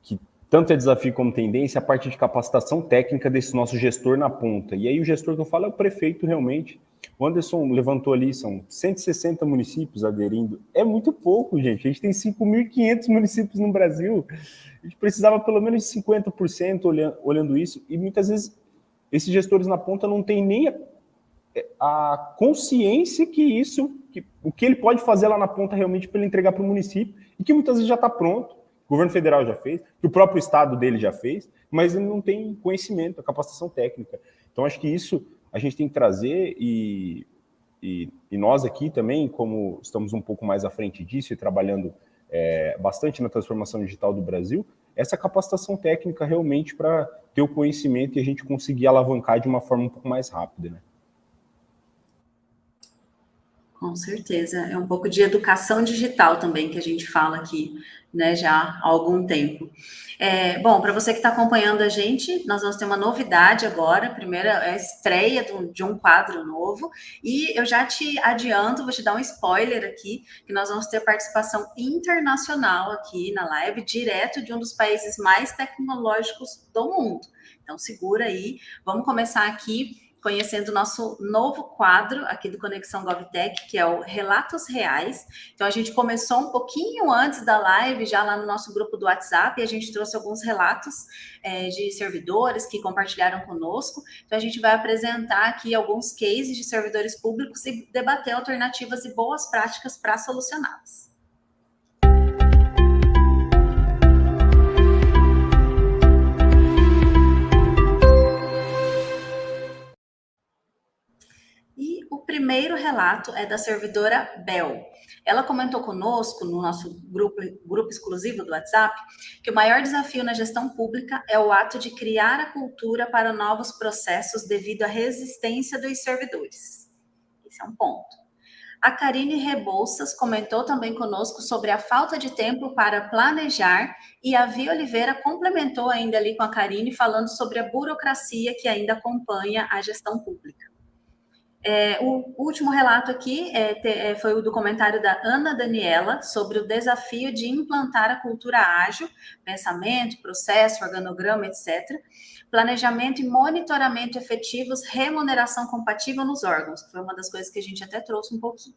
que tanto é desafio como tendência a parte de capacitação técnica desse nosso gestor na ponta. E aí o gestor que eu falo é o prefeito realmente. O Anderson levantou ali, são 160 municípios aderindo. É muito pouco, gente. A gente tem 5.500 municípios no Brasil. A gente precisava pelo menos de 50% olhando isso. E muitas vezes esses gestores na ponta não têm nem a consciência que o que ele pode fazer lá na ponta realmente para ele entregar para o município e que muitas vezes já está pronto. O governo federal já fez, que o próprio estado dele já fez, mas ele não tem conhecimento, a capacitação técnica. Então, acho que isso a gente tem que trazer e nós aqui também, como estamos um pouco mais à frente disso e trabalhando bastante na transformação digital do Brasil, essa capacitação técnica realmente para ter o conhecimento e a gente conseguir alavancar de uma forma um pouco mais rápida, né? Com certeza, é um pouco de educação digital também que a gente fala aqui, né, já há algum tempo. Bom, para você que está acompanhando a gente, nós vamos ter uma novidade agora, primeira é a estreia de um quadro novo, e eu já te adianto, vou te dar um spoiler aqui, que nós vamos ter participação internacional aqui na live, direto de um dos países mais tecnológicos do mundo. Então segura aí, vamos começar aqui conhecendo o nosso novo quadro aqui do Conexão GovTech, que é o Relatos Reais. Então, a gente começou um pouquinho antes da live, já lá no nosso grupo do WhatsApp, e a gente trouxe alguns relatos de servidores que compartilharam conosco. Então, a gente vai apresentar aqui alguns cases de servidores públicos e debater alternativas e boas práticas para solucioná-las. E o primeiro relato é da servidora Bel. Ela comentou conosco, no nosso grupo exclusivo do WhatsApp, que o maior desafio na gestão pública é o ato de criar a cultura para novos processos devido à resistência dos servidores. Esse é um ponto. A Karine Rebouças comentou também conosco sobre a falta de tempo para planejar, e a Vi Oliveira complementou ainda ali com a Karine, falando sobre a burocracia que ainda acompanha a gestão pública. O último relato aqui foi o do comentário da Ana Daniela sobre o desafio de implantar a cultura ágil, pensamento, processo, organograma, etc., planejamento e monitoramento efetivos, remuneração compatível nos órgãos, que foi uma das coisas que a gente até trouxe um pouquinho.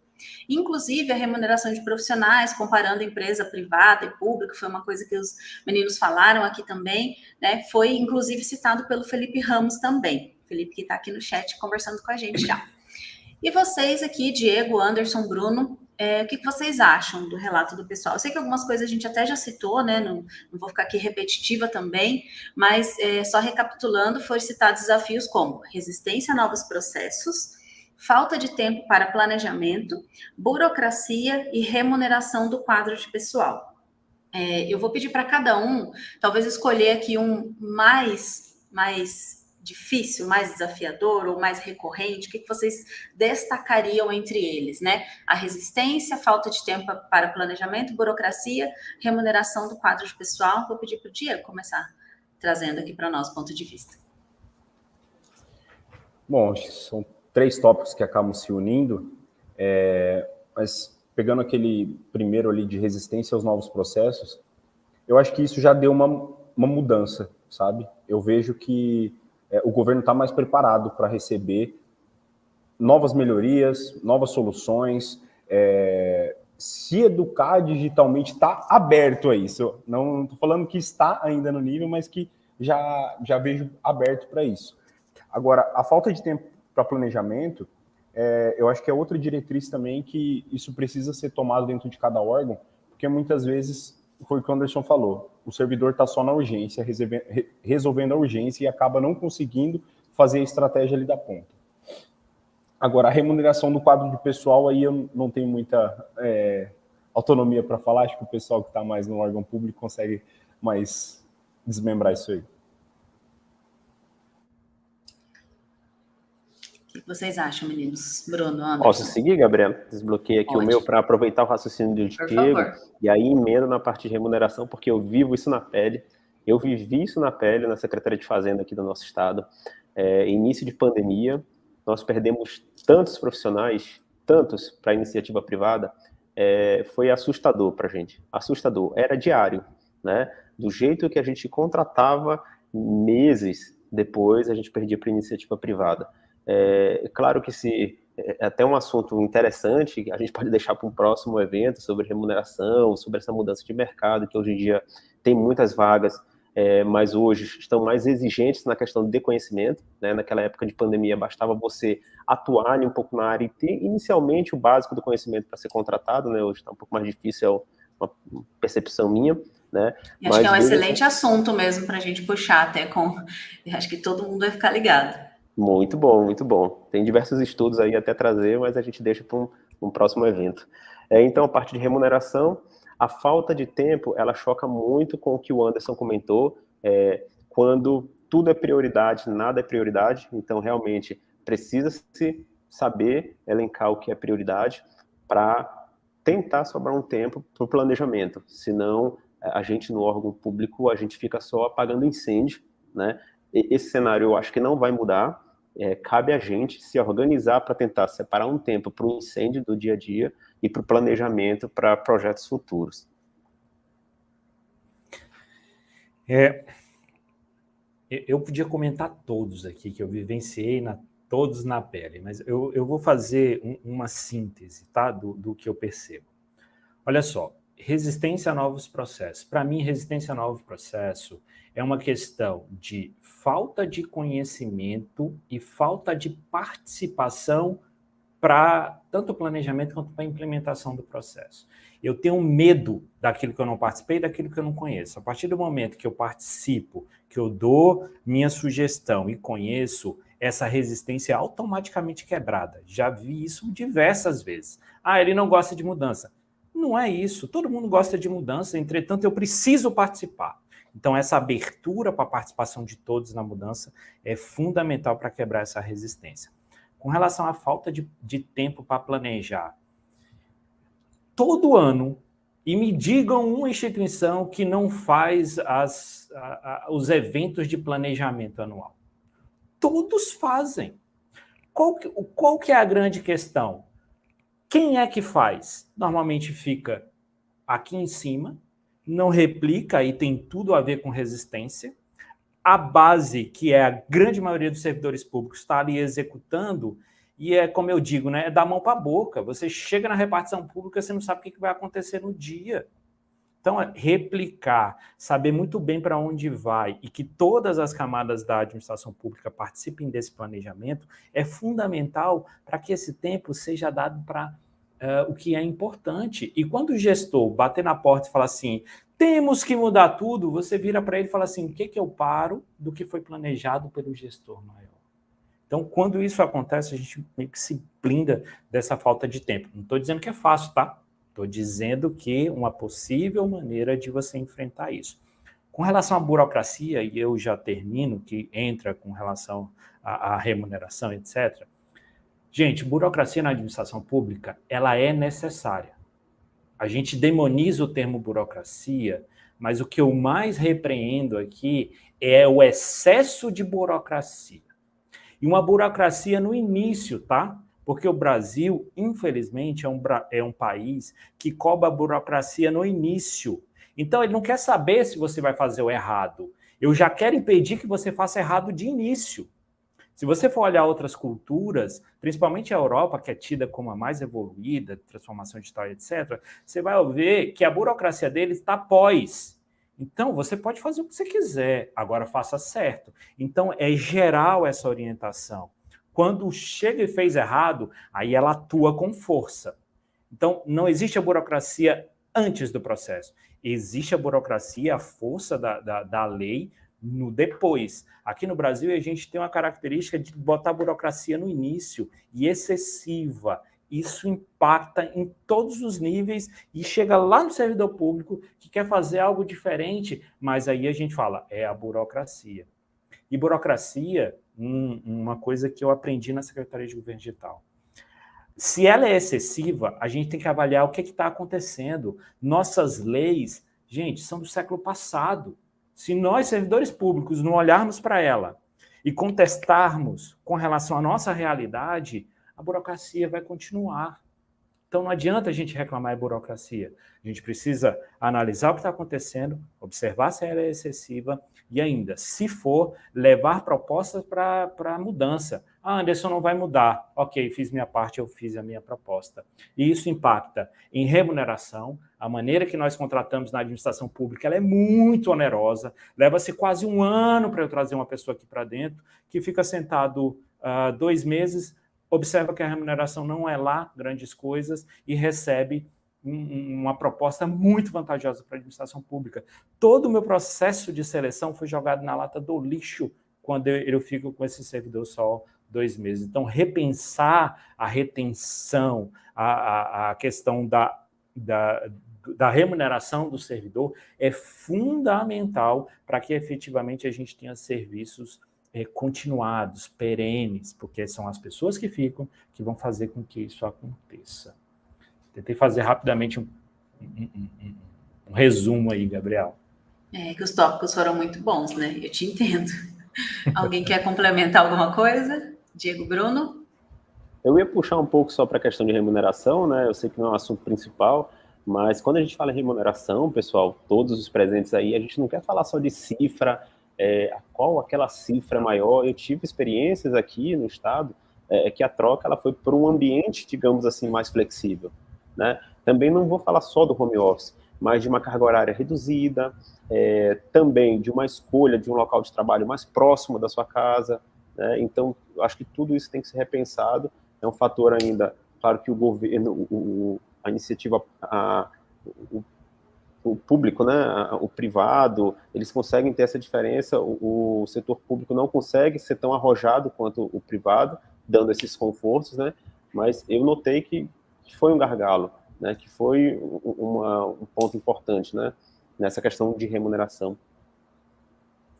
Inclusive, a remuneração de profissionais, comparando empresa privada e pública, foi uma coisa que os meninos falaram aqui também, né? Foi, inclusive, citado pelo Felipe Ramos também. Felipe que está aqui no chat conversando com a gente já. E vocês aqui, Diego, Anderson, Bruno, o que vocês acham do relato do pessoal? Eu sei que algumas coisas a gente até já citou, né? Não vou ficar aqui repetitiva também, mas só recapitulando, foram citados desafios como resistência a novos processos, falta de tempo para planejamento, burocracia e remuneração do quadro de pessoal. Eu vou pedir para cada um, talvez escolher aqui um mais difícil, mais desafiador ou mais recorrente, o que vocês destacariam entre eles, né? A resistência, falta de tempo para planejamento, burocracia, remuneração do quadro de pessoal. Vou pedir para o Diego começar trazendo aqui para nós ponto de vista. Bom, acho que são 3 tópicos que acabam se unindo, mas pegando aquele primeiro ali de resistência aos novos processos, eu acho que isso já deu uma mudança, sabe? Eu vejo que o governo está mais preparado para receber novas melhorias, novas soluções, se educar digitalmente, está aberto a isso. Não estou falando que está ainda no nível, mas que já vejo aberto para isso. Agora, a falta de tempo para planejamento, eu acho que é outra diretriz também que isso precisa ser tomado dentro de cada órgão, porque muitas vezes, foi o que o Anderson falou, o servidor está só na urgência, resolvendo a urgência e acaba não conseguindo fazer a estratégia ali da ponta. Agora, a remuneração do quadro de pessoal, aí eu não tenho muita autonomia para falar, acho que o pessoal que está mais no órgão público consegue mais desmembrar isso aí. O que vocês acham, meninos? Bruno, Anderson? Posso seguir, Gabriela? Desbloqueei aqui Pode. o meu para aproveitar o raciocínio do Diego e aí emendo na parte de remuneração, porque eu vivo isso na pele. Eu vivi isso na pele na Secretaria de Fazenda aqui do nosso estado. Início de pandemia, nós perdemos tantos profissionais, tantos para a iniciativa privada, foi assustador para a gente. Assustador. Era diário, né? Do jeito que a gente contratava, meses depois a gente perdia para a iniciativa privada. Claro que é até um assunto interessante, a gente pode deixar para um próximo evento sobre remuneração, sobre essa mudança de mercado, que hoje em dia tem muitas vagas, mas hoje estão mais exigentes na questão de conhecimento, né? Naquela época de pandemia bastava você atuar ali um pouco na área e ter inicialmente o básico do conhecimento para ser contratado, né? Hoje está um pouco mais difícil, é uma percepção minha, né? E acho que é um excelente assunto mesmo para a gente puxar até acho que todo mundo vai ficar ligado. Muito bom, muito bom. Tem diversos estudos aí até trazer, mas a gente deixa para um próximo evento. Então, a parte de remuneração, a falta de tempo, ela choca muito com o que o Anderson comentou, quando tudo é prioridade, nada é prioridade, então realmente precisa-se saber elencar o que é prioridade para tentar sobrar um tempo para o planejamento. Senão, a gente no órgão público, a gente fica só apagando incêndio, né? Esse cenário eu acho que não vai mudar. Cabe a gente se organizar para tentar separar um tempo para o incêndio do dia a dia e para o planejamento para projetos futuros. Eu podia comentar todos aqui que eu vivenciei, todos na pele, mas eu vou fazer uma síntese, tá, do que eu percebo. Olha só, resistência a novos processos. Para mim, resistência a novo processo é uma questão de falta de conhecimento e falta de participação para tanto o planejamento quanto para a implementação do processo. Eu tenho medo daquilo que eu não participei, daquilo que eu não conheço. A partir do momento que eu participo, que eu dou minha sugestão e conheço, essa resistência é automaticamente quebrada. Já vi isso diversas vezes. Ele não gosta de mudança. Não é isso. Todo mundo gosta de mudança, entretanto, eu preciso participar. Então, essa abertura para a participação de todos na mudança é fundamental para quebrar essa resistência. Com relação à falta de tempo para planejar, todo ano, e me digam uma instituição que não faz os eventos de planejamento anual. Todos fazem. Qual que é a grande questão? Quem é que faz? Normalmente fica aqui em cima, não replica e tem tudo a ver com resistência. A base, que é a grande maioria dos servidores públicos, está ali executando, e como eu digo, né, é da mão para a boca. Você chega na repartição pública, você não sabe o que vai acontecer no dia. Então, replicar, saber muito bem para onde vai e que todas as camadas da administração pública participem desse planejamento é fundamental para que esse tempo seja dado para o que é importante. E quando o gestor bater na porta e falar assim, temos que mudar tudo, você vira para ele e fala assim, o que eu paro do que foi planejado pelo gestor maior? Então, quando isso acontece, a gente meio que se blinda dessa falta de tempo. Não estou dizendo que é fácil, tá? Estou dizendo que uma possível maneira de você enfrentar isso. Com relação à burocracia, e eu já termino, que entra com relação à remuneração, etc. Gente, burocracia na administração pública, ela é necessária. A gente demoniza o termo burocracia, mas o que eu mais repreendo aqui é o excesso de burocracia. E uma burocracia no início, tá? Porque o Brasil, infelizmente, é um país que cobra a burocracia no início. Então, ele não quer saber se você vai fazer o errado. Eu já quero impedir que você faça errado de início. Se você for olhar outras culturas, principalmente a Europa, que é tida como a mais evoluída, transformação digital, etc., você vai ver que a burocracia deles está pós. Então, você pode fazer o que você quiser, agora faça certo. Então, é geral essa orientação. Quando chega e fez errado, aí ela atua com força. Então, não existe a burocracia antes do processo. Existe a burocracia, a força da lei no depois. Aqui no Brasil, a gente tem uma característica de botar a burocracia no início e excessiva. Isso impacta em todos os níveis e chega lá no servidor público que quer fazer algo diferente, mas aí a gente fala, é a burocracia. E burocracia, uma coisa que eu aprendi na Secretaria de Governo Digital. Se ela é excessiva, a gente tem que avaliar o que está acontecendo. Nossas leis, gente, são do século passado. Se nós, servidores públicos, não olharmos para ela e contestarmos com relação à nossa realidade, a burocracia vai continuar. Então, não adianta a gente reclamar de burocracia. A gente precisa analisar o que está acontecendo, observar se ela é excessiva e ainda, se for, levar propostas para mudança. Anderson não vai mudar. Ok, fiz minha parte, eu fiz a minha proposta. E isso impacta em remuneração. A maneira que nós contratamos na administração pública ela é muito onerosa. Leva-se quase um ano para eu trazer uma pessoa aqui para dentro, que fica sentado 2 meses, observa que a remuneração não é lá grandes coisas e recebe uma proposta muito vantajosa para a administração pública. Todo o meu processo de seleção foi jogado na lata do lixo quando eu fico com esse servidor só 2 meses. Então, repensar a retenção, a questão da remuneração do servidor é fundamental para que efetivamente a gente tenha serviços continuados, perenes, porque são as pessoas que ficam que vão fazer com que isso aconteça. Tentei fazer rapidamente um resumo aí, Gabriel. Que os tópicos foram muito bons, né? Eu te entendo. Alguém quer complementar alguma coisa? Diego, Bruno? Eu ia puxar um pouco só para a questão de remuneração, né? Eu sei que não é o assunto principal, mas quando a gente fala em remuneração, pessoal, todos os presentes aí, a gente não quer falar só de cifra, qual aquela cifra maior. Eu tive experiências aqui no estado que a troca ela foi por um ambiente, digamos assim, mais flexível, né? Também não vou falar só do home office, mas de uma carga horária reduzida, também de uma escolha de um local de trabalho mais próximo da sua casa, né? Então, eu acho que tudo isso tem que ser repensado. É um fator ainda, claro que o governo, a iniciativa, o público, né, o privado, eles conseguem ter essa diferença, o setor público não consegue ser tão arrojado quanto o privado, dando esses confortos, né, mas eu notei que foi um gargalo, né, que foi um ponto importante, né, nessa questão de remuneração.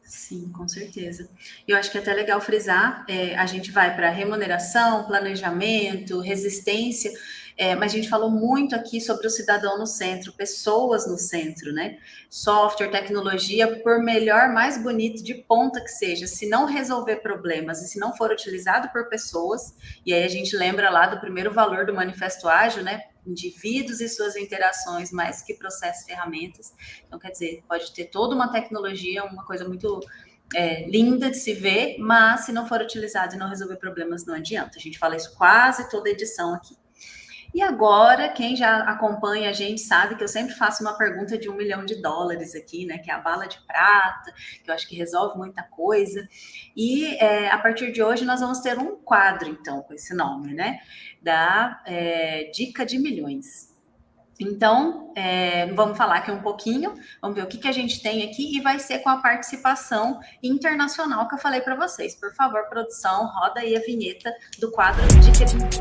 Sim, com certeza. Eu acho que é até legal frisar, a gente vai para remuneração, planejamento, resistência, mas a gente falou muito aqui sobre o cidadão no centro, pessoas no centro, né? Software, tecnologia, por melhor, mais bonito, de ponta que seja, se não resolver problemas e se não for utilizado por pessoas, e aí a gente lembra lá do primeiro valor do Manifesto Ágil, né? Indivíduos e suas interações, mais que processos e ferramentas. Então, quer dizer, pode ter toda uma tecnologia, uma coisa muito linda de se ver, mas se não for utilizado e não resolver problemas, não adianta. A gente fala isso quase toda edição aqui. E agora, quem já acompanha a gente sabe que eu sempre faço uma pergunta de $1 milhão aqui, né? Que é a bala de prata, que eu acho que resolve muita coisa. E a partir de hoje nós vamos ter um quadro, então, com esse nome, né? Da Dica de Milhões. Então, vamos falar aqui um pouquinho, vamos ver o que a gente tem aqui e vai ser com a participação internacional que eu falei para vocês. Por favor, produção, roda aí a vinheta do quadro Dica de Milhões.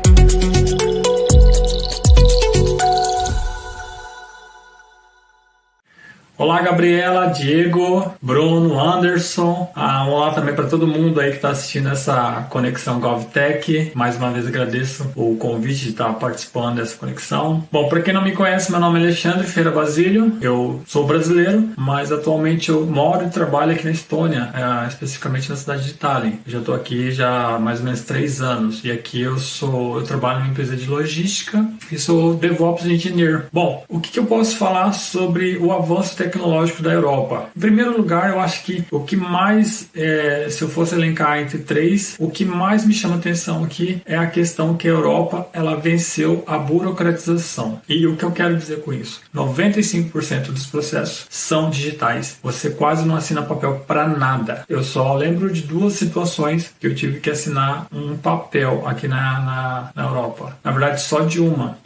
Olá, Gabriela, Diego, Bruno, Anderson. Olá também para todo mundo aí que está assistindo essa conexão GovTech. Mais uma vez agradeço o convite de estar participando dessa conexão. Bom, para quem não me conhece, meu nome é Alexandre Ferreira Basílio. Eu sou brasileiro, mas atualmente eu moro e trabalho aqui na Estônia, especificamente na cidade de Tallinn. Já estou aqui já há mais ou menos 3 anos. E aqui eu trabalho numa empresa de logística e sou DevOps Engineer. Bom, o que eu posso falar sobre o avanço tecnológico da Europa? Em primeiro lugar, eu acho que o que mais, se eu fosse elencar entre 3, o que mais me chama atenção aqui é a questão que a Europa ela venceu a burocratização. E o que eu quero dizer com isso? 95% dos processos são digitais. Você quase não assina papel para nada. Eu só lembro de 2 situações que eu tive que assinar um papel aqui na Europa. Na verdade, só de uma.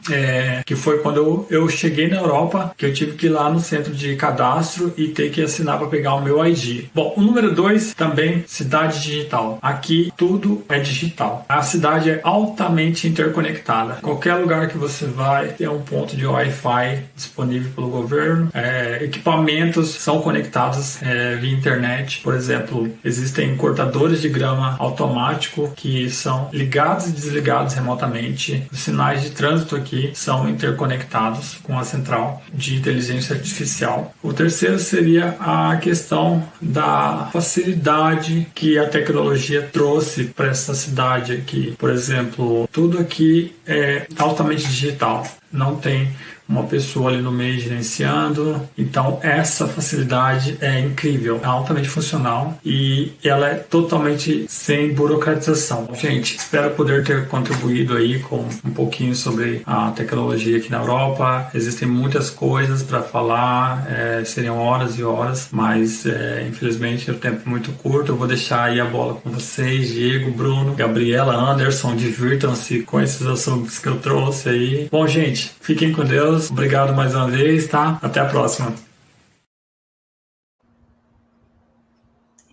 Que foi quando eu cheguei na Europa, que eu tive que ir lá no centro de cadastro e ter que assinar para pegar o meu ID. Bom, o número 2 também, cidade digital. Aqui tudo é digital. A cidade é altamente interconectada. Qualquer lugar que você vai tem um ponto de Wi-Fi disponível pelo governo. Equipamentos são conectados via internet. Por exemplo, existem cortadores de grama automático que são ligados e desligados remotamente. Os sinais de trânsito aqui são interconectados com a central de inteligência artificial. O terceiro seria a questão da facilidade que a tecnologia trouxe para essa cidade aqui. Por exemplo, tudo aqui é altamente digital. Não tem uma pessoa ali no meio gerenciando. Então essa facilidade é incrível, é altamente funcional e ela é totalmente sem burocratização. Gente, espero poder ter contribuído aí com um pouquinho sobre a tecnologia aqui na Europa. Existem muitas coisas para falar, seriam horas e horas, mas infelizmente o tempo é muito curto. Eu vou deixar aí a bola com vocês, Diego, Bruno, Gabriela, Anderson, divirtam-se com esses assuntos que eu trouxe aí. Bom, gente, fiquem com Deus. Obrigado mais uma vez, tá? Até a próxima.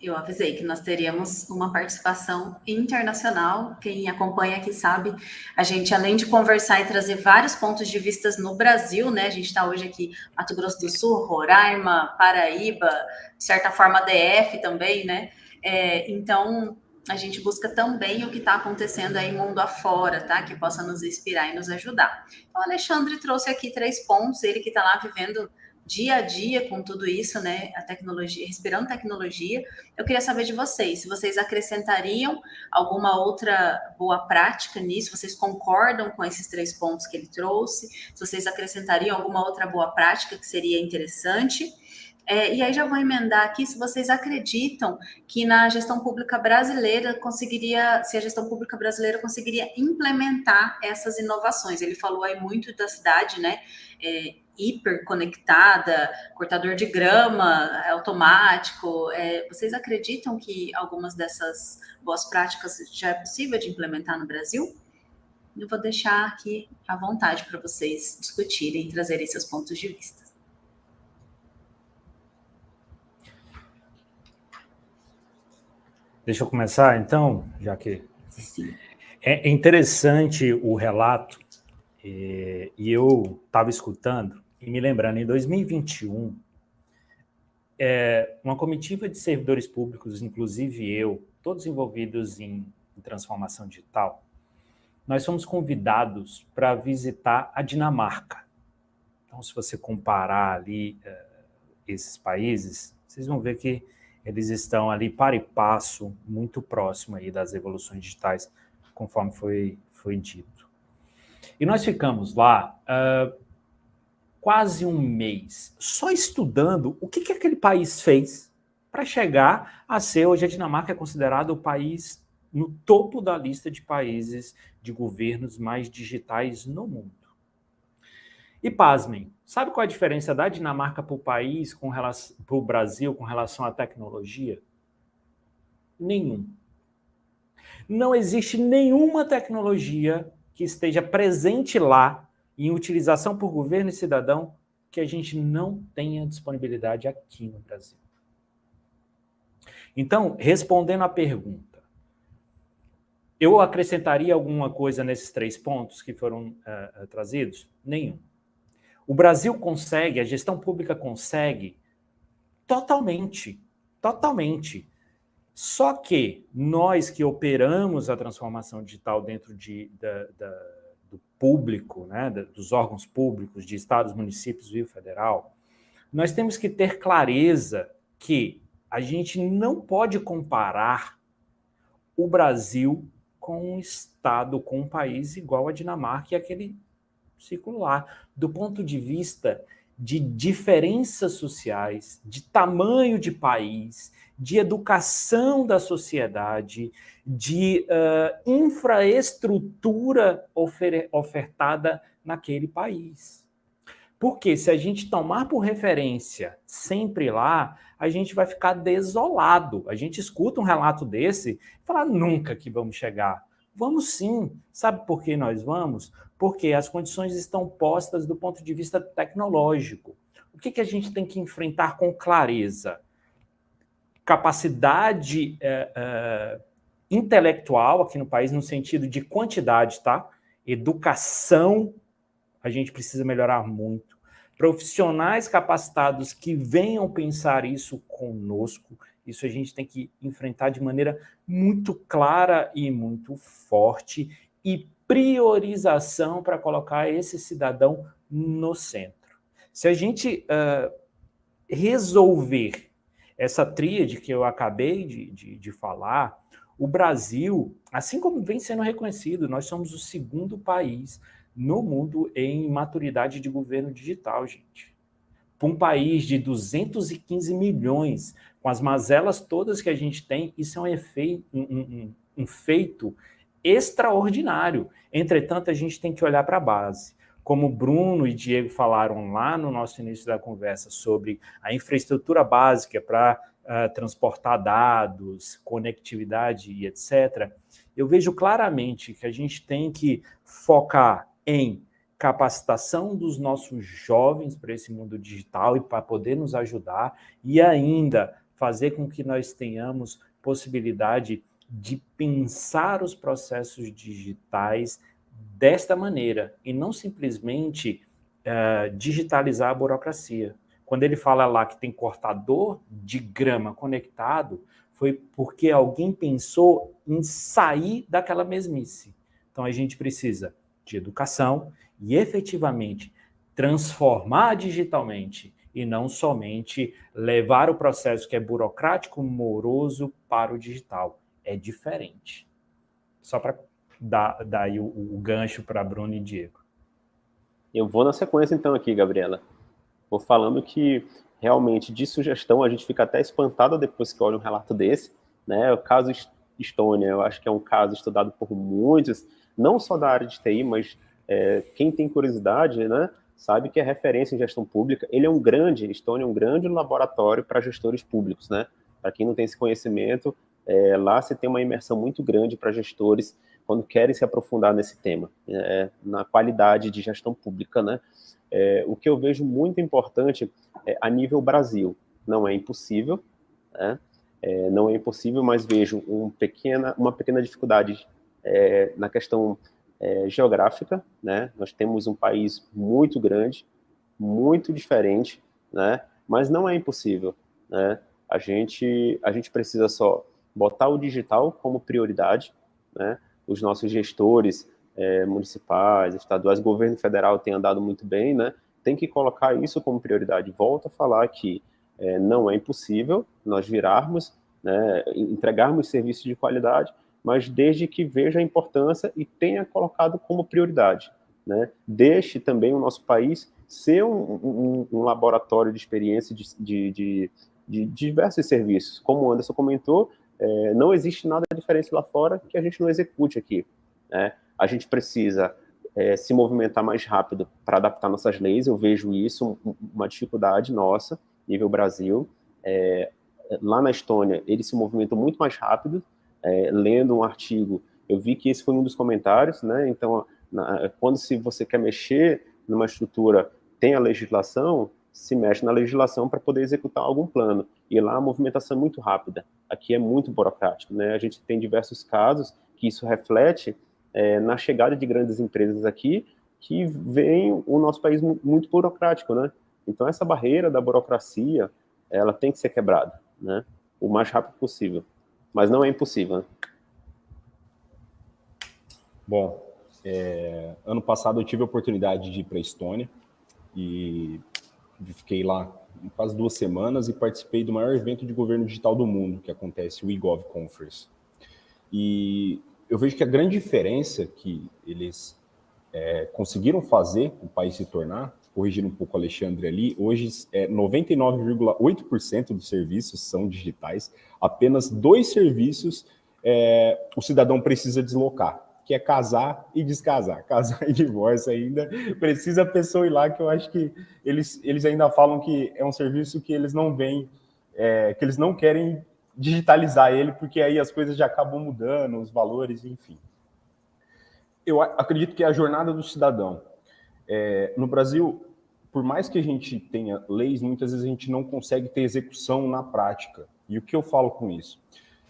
Eu avisei que nós teríamos uma participação internacional. Quem acompanha aqui sabe, a gente, além de conversar e trazer vários pontos de vista no Brasil, né? A gente está hoje aqui Mato Grosso do Sul, Roraima, Paraíba, de certa forma DF também, né? Então, a gente busca também o que está acontecendo aí mundo afora, tá? Que possa nos inspirar e nos ajudar. Então, o Alexandre trouxe aqui 3 pontos, ele que está lá vivendo dia a dia com tudo isso, né? A tecnologia, respirando tecnologia. Eu queria saber de vocês, se vocês acrescentariam alguma outra boa prática nisso, vocês concordam com esses 3 pontos que ele trouxe? Se vocês acrescentariam alguma outra boa prática que seria interessante? E aí já vou emendar aqui se vocês acreditam que na gestão pública brasileira se a gestão pública brasileira conseguiria implementar essas inovações. Ele falou aí muito da cidade, né? Hiperconectada, cortador de grama automático. Vocês acreditam que algumas dessas boas práticas já é possível de implementar no Brasil? Eu vou deixar aqui à vontade para vocês discutirem e trazerem seus pontos de vista. Deixa eu começar, então, já que... Sim. É interessante o relato, e eu estava escutando e me lembrando, em 2021, uma comitiva de servidores públicos, inclusive eu, todos envolvidos em transformação digital, nós fomos convidados para visitar a Dinamarca. Então, se você comparar ali esses países, vocês vão ver que eles estão ali para e passo, muito próximo aí das evoluções digitais, conforme foi dito. E nós ficamos lá quase um mês, só estudando o que aquele país fez para chegar a ser, hoje a Dinamarca é considerado o país no topo da lista de países de governos mais digitais no mundo. E pasmem, sabe qual é a diferença da Dinamarca para o país, para o Brasil, com relação à tecnologia? Nenhum. Não existe nenhuma tecnologia que esteja presente lá, em utilização por governo e cidadão, que a gente não tenha disponibilidade aqui no Brasil. Então, respondendo à pergunta, eu acrescentaria alguma coisa nesses 3 pontos que foram trazidos? Nenhum. O Brasil consegue, a gestão pública consegue totalmente. Só que nós que operamos a transformação digital dentro do público, né, dos órgãos públicos, de estados, municípios e federal, nós temos que ter clareza que a gente não pode comparar o Brasil com um estado, com um país igual a Dinamarca e aquele ciclo lá, do ponto de vista de diferenças sociais, de tamanho de país, de educação da sociedade, de infraestrutura ofertada naquele país. Porque se a gente tomar por referência sempre lá, a gente vai ficar desolado. A gente escuta um relato desse e fala, nunca que vamos chegar. Vamos sim. Sabe por que nós vamos? Porque as condições estão postas do ponto de vista tecnológico. O que a gente tem que enfrentar com clareza? Capacidade intelectual aqui no país, no sentido de quantidade, tá? Educação, a gente precisa melhorar muito. Profissionais capacitados que venham pensar isso conosco, isso a gente tem que enfrentar de maneira muito clara e muito forte, e priorização para colocar esse cidadão no centro. Se a gente resolver essa tríade que eu acabei de falar, o Brasil, assim como vem sendo reconhecido, nós somos o 2º país no mundo em maturidade de governo digital, gente. Para um país de 215 milhões, com as mazelas todas que a gente tem, isso é um feito extraordinário. Entretanto, a gente tem que olhar para a base. Como Bruno e Diego falaram lá no nosso início da conversa sobre a infraestrutura básica para transportar dados, conectividade e etc., eu vejo claramente que a gente tem que focar em capacitação dos nossos jovens para esse mundo digital e para poder nos ajudar, e ainda fazer com que nós tenhamos possibilidade de pensar os processos digitais desta maneira, e não simplesmente digitalizar a burocracia. Quando ele fala lá que tem cortador de grama conectado, foi porque alguém pensou em sair daquela mesmice. Então, a gente precisa de educação e, efetivamente, transformar digitalmente e não somente levar o processo que é burocrático, moroso para o digital. É diferente. Só para dar aí o gancho para Bruno e Diego. Eu vou na sequência então aqui, Gabriela. Vou falando que realmente de sugestão a gente fica até espantado depois que olha um relato desse, né? O caso Estônia, eu acho que é um caso estudado por muitos, não só da área de TI, mas quem tem curiosidade, né, sabe que é referência em gestão pública. Estônia é um grande laboratório para gestores públicos, né? Para quem não tem esse conhecimento, lá você tem uma imersão muito grande para gestores quando querem se aprofundar nesse tema, na qualidade de gestão pública, né? O que eu vejo muito importante a nível Brasil, não é impossível, né? Não é impossível, mas vejo uma pequena dificuldade na questão geográfica, né? Nós temos um país muito grande, muito diferente, né? Mas não é impossível, né? A gente precisa só botar o digital como prioridade, né? Os nossos gestores municipais, estaduais, governo federal tem andado muito bem, né? Tem que colocar isso como prioridade. Volto a falar que não é impossível nós virarmos, né, entregarmos serviços de qualidade, mas desde que veja a importância e tenha colocado como prioridade, né? Deixe também o nosso país ser um laboratório de experiência de diversos serviços. Como o Anderson comentou, não existe nada diferente lá fora que a gente não execute aqui, né? A gente precisa se movimentar mais rápido para adaptar nossas leis. Eu vejo isso uma dificuldade nossa, nível Brasil. Lá na Estônia, eles se movimentam muito mais rápido. Lendo um artigo, eu vi que esse foi um dos comentários, né? Então, quando você quer mexer numa estrutura, tem a legislação, se mexe na legislação para poder executar algum plano. E lá a movimentação é muito rápida. Aqui é muito burocrático, né? A gente tem diversos casos que isso reflete na chegada de grandes empresas aqui, que veem o nosso país muito burocrático, né? Então, essa barreira da burocracia, ela tem que ser quebrada, né? O mais rápido possível. Mas não é impossível, né? Bom, ano passado eu tive a oportunidade de ir para a Estônia e fiquei lá quase 2 semanas e participei do maior evento de governo digital do mundo, que acontece, o eGov Conference. E eu vejo que a grande diferença que eles conseguiram fazer o país se tornar, corrigindo um pouco o Alexandre ali, hoje 99,8% dos serviços são digitais, apenas 2 serviços o cidadão precisa deslocar, que é casar e descasar. Casar e divórcio ainda precisa a pessoa ir lá, que eu acho que eles ainda falam que é um serviço que eles não veem, que eles não querem digitalizar ele, porque aí as coisas já acabam mudando, os valores, enfim. Eu acredito que a jornada do cidadão, no Brasil, por mais que a gente tenha leis, muitas vezes a gente não consegue ter execução na prática. E o que eu falo com isso?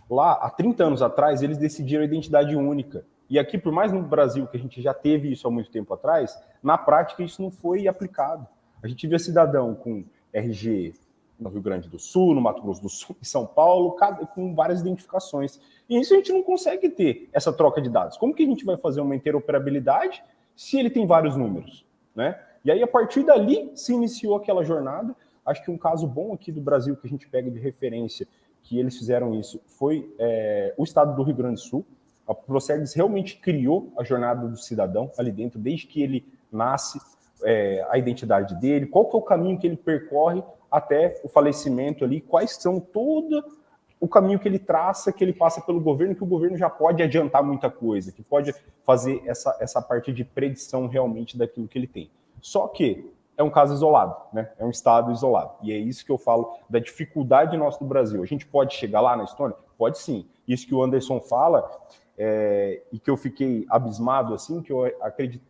Lá, há 30 anos atrás, eles decidiram a identidade única. E aqui, por mais no Brasil que a gente já teve isso há muito tempo atrás, na prática isso não foi aplicado. A gente vê cidadão com RG no Rio Grande do Sul, no Mato Grosso do Sul, em São Paulo, com várias identificações. E isso a gente não consegue ter, essa troca de dados. Como que a gente vai fazer uma interoperabilidade se ele tem vários números, né? E aí, a partir dali, se iniciou aquela jornada. Acho que um caso bom aqui do Brasil que a gente pega de referência, que eles fizeram isso, foi o estado do Rio Grande do Sul. A Procergs realmente criou a jornada do cidadão ali dentro, desde que ele nasce, a identidade dele, qual que é o caminho que ele percorre até o falecimento ali, quais são todo o caminho que ele traça, que ele passa pelo governo, que o governo já pode adiantar muita coisa, que pode fazer essa parte de predição realmente daquilo que ele tem. Só que é um caso isolado, né? É um estado isolado. E é isso que eu falo da dificuldade nossa do Brasil. A gente pode chegar lá na Estônia? Pode sim. Isso que o Anderson fala, e que eu fiquei abismado, assim, que eu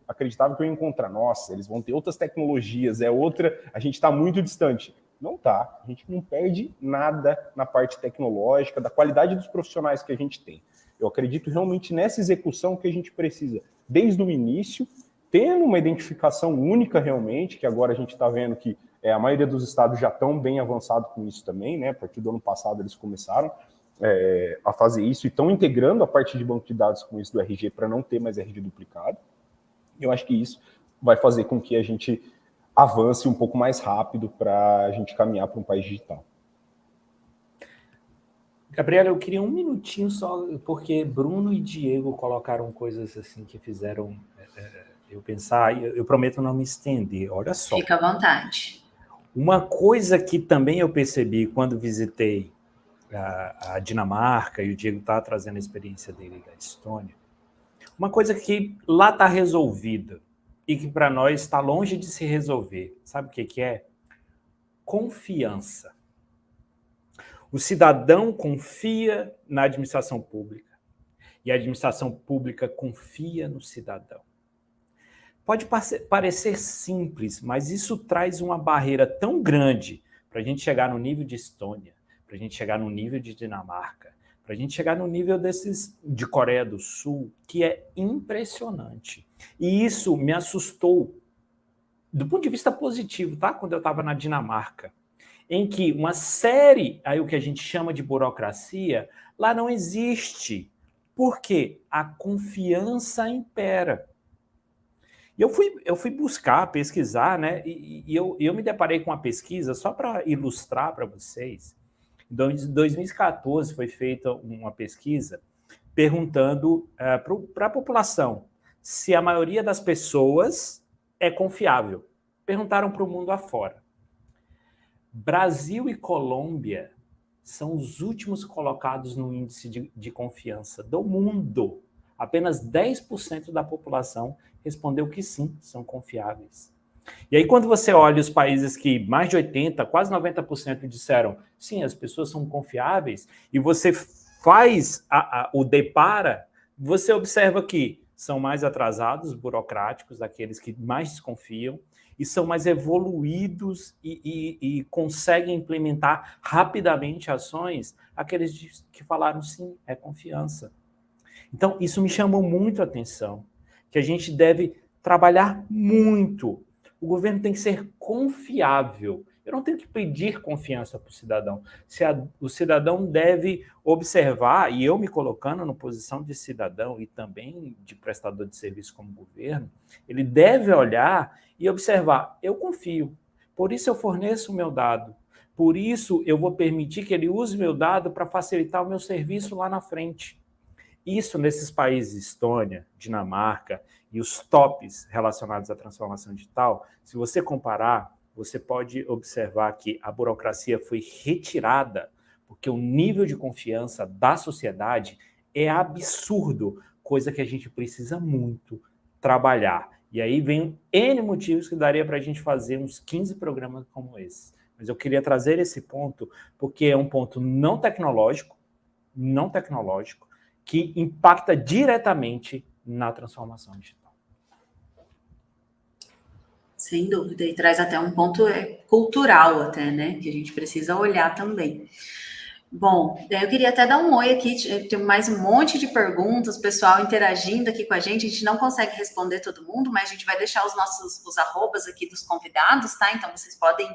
acreditava que eu ia encontrar. Nossa, eles vão ter outras tecnologias, a gente está muito distante. Não tá. A gente não perde nada na parte tecnológica, da qualidade dos profissionais que a gente tem. Eu acredito realmente nessa execução que a gente precisa, desde o início, tendo uma identificação única realmente, que agora a gente está vendo que a maioria dos estados já estão bem avançados com isso também, né? A partir do ano passado eles começaram, a fazer isso e estão integrando a parte de banco de dados com isso do RG para não ter mais RG duplicado. Eu acho que isso vai fazer com que a gente avance um pouco mais rápido para a gente caminhar para um país digital. Gabriela, eu queria um minutinho só, porque Bruno e Diego colocaram coisas assim que fizeram eu pensar, e eu prometo não me estender, olha só. Fica à vontade. Uma coisa que também eu percebi quando visitei a Dinamarca, e o Diego está trazendo a experiência dele da Estônia, uma coisa que lá está resolvida, e que para nós está longe de se resolver, sabe o que é? Confiança. O cidadão confia na administração pública e a administração pública confia no cidadão. Pode parecer simples, mas isso traz uma barreira tão grande para a gente chegar no nível de Estônia, para a gente chegar no nível de Dinamarca, para a gente chegar no nível desses de Coreia do Sul, que é impressionante. E isso me assustou do ponto de vista positivo, tá? Quando eu estava na Dinamarca, em que uma série, aí o que a gente chama de burocracia, lá não existe, porque a confiança impera. E eu fui buscar, pesquisar, né? E eu me deparei com uma pesquisa, só para ilustrar para vocês. Em 2014 foi feita uma pesquisa perguntando para a população se a maioria das pessoas é confiável. Perguntaram para o mundo afora. Brasil e Colômbia são os últimos colocados no índice de confiança do mundo. Apenas 10% da população respondeu que sim, são confiáveis. E aí, quando você olha os países que mais de 80%, quase 90% disseram sim, as pessoas são confiáveis, e você faz o depara, você observa que são mais atrasados, burocráticos, aqueles que mais desconfiam, e são mais evoluídos e conseguem implementar rapidamente ações, aqueles que falaram sim, é confiança. Então, isso me chamou muito a atenção, que a gente deve trabalhar muito. O governo tem que ser confiável. Eu não tenho que pedir confiança para o cidadão. O cidadão deve observar, e eu me colocando na posição de cidadão e também de prestador de serviço como governo, ele deve olhar e observar, eu confio, por isso eu forneço o meu dado, por isso eu vou permitir que ele use o meu dado para facilitar o meu serviço lá na frente. Isso nesses países, Estônia, Dinamarca e os tops relacionados à transformação digital, se você comparar, você pode observar que a burocracia foi retirada, porque o nível de confiança da sociedade é absurdo, coisa que a gente precisa muito trabalhar. E aí vem N motivos que daria para a gente fazer uns 15 programas como esse. Mas eu queria trazer esse ponto, porque é um ponto não tecnológico, que impacta diretamente na transformação digital. Sem dúvida, e traz até um ponto cultural até, né, que a gente precisa olhar também. Bom, eu queria até dar um oi aqui, tem mais um monte de perguntas, pessoal interagindo aqui com a gente não consegue responder todo mundo, mas a gente vai deixar os arrobas aqui dos convidados, tá? Então vocês podem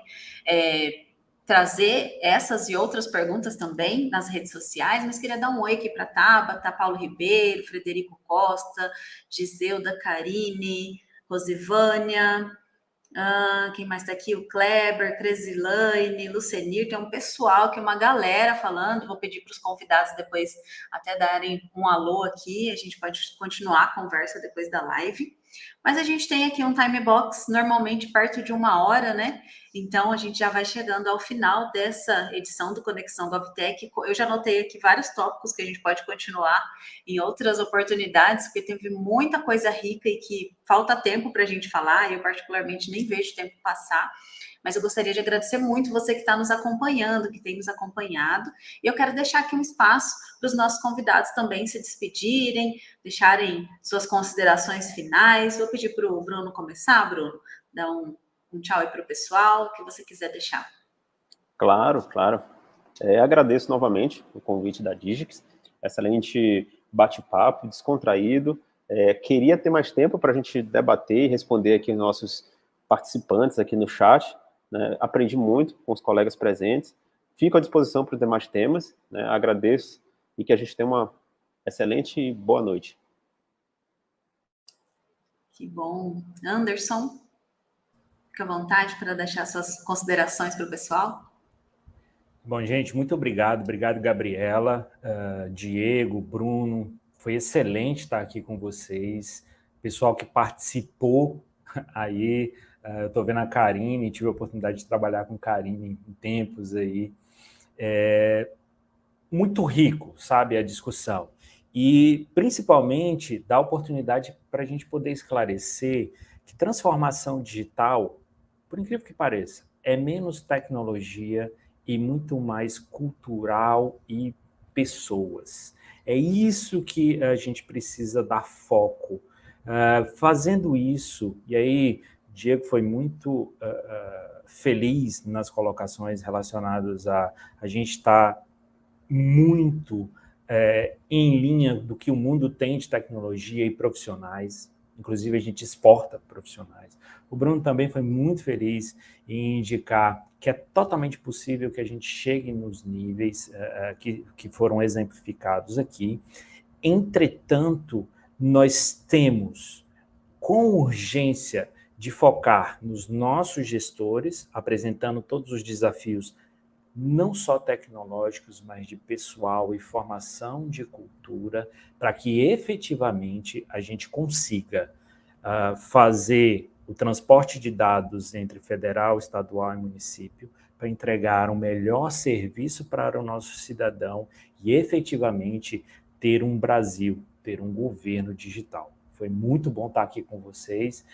trazer essas e outras perguntas também nas redes sociais, mas queria dar um oi aqui para Tabata, Paulo Ribeiro, Frederico Costa, Giseuda, Karine, Rosivânia, quem mais está aqui? O Kleber, Cresilane, Lucenir, tem um pessoal, que é uma galera falando, vou pedir para os convidados depois até darem um alô aqui, a gente pode continuar a conversa depois da live, mas a gente tem aqui um time box, normalmente perto de 1 hora, né? Então, a gente já vai chegando ao final dessa edição do Conexão GovTech. Eu já anotei aqui vários tópicos que a gente pode continuar em outras oportunidades, porque teve muita coisa rica e que falta tempo para a gente falar, eu particularmente nem vejo o tempo passar, mas eu gostaria de agradecer muito você que está nos acompanhando, que tem nos acompanhado, e eu quero deixar aqui um espaço para os nossos convidados também se despedirem, deixarem suas considerações finais. Vou pedir para o Bruno começar, Bruno, dar um tchau aí para o pessoal, o que você quiser deixar. Claro. Agradeço novamente o convite da Digix, excelente bate-papo, descontraído. Queria ter mais tempo para a gente debater e responder aqui nossos participantes aqui no chat, né? Aprendi muito com os colegas presentes. fico à disposição para os demais temas, né? Agradeço e que a gente tenha uma excelente e boa noite. Que bom. Anderson, fica à vontade para deixar suas considerações para o pessoal. Bom, gente, muito obrigado. Obrigado, Gabriela, Diego, Bruno. Foi excelente estar aqui com vocês. Pessoal que participou aí, eu estou vendo a Karine, tive a oportunidade de trabalhar com Karine em tempos aí. Muito rico, sabe, a discussão. E, principalmente, dá oportunidade para a gente poder esclarecer que transformação digital, por incrível que pareça, é menos tecnologia e muito mais cultural e pessoas. É isso que a gente precisa dar foco. Fazendo isso, e aí Diego foi muito feliz nas colocações relacionadas a gente estar muito em linha do que o mundo tem de tecnologia e profissionais. Inclusive, a gente exporta profissionais. O Bruno também foi muito feliz em indicar que é totalmente possível que a gente chegue nos níveis que foram exemplificados aqui. Entretanto, nós temos, com urgência, de focar nos nossos gestores, apresentando todos os desafios, não só tecnológicos, mas de pessoal e formação de cultura, para que efetivamente a gente consiga fazer o transporte de dados entre federal, estadual e município para entregar um melhor serviço para o nosso cidadão e efetivamente ter um Brasil, ter um governo digital. Foi muito bom estar aqui com vocês.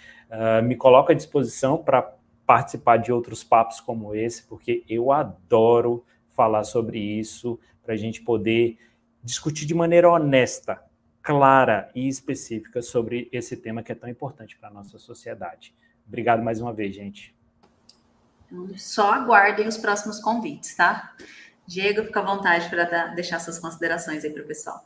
Me coloco à disposição para participar de outros papos como esse, porque eu adoro falar sobre isso, para a gente poder discutir de maneira honesta, clara e específica sobre esse tema que é tão importante para a nossa sociedade. Obrigado mais uma vez, gente. Só aguardem os próximos convites, tá? Diego, fica à vontade para deixar suas considerações aí para o pessoal.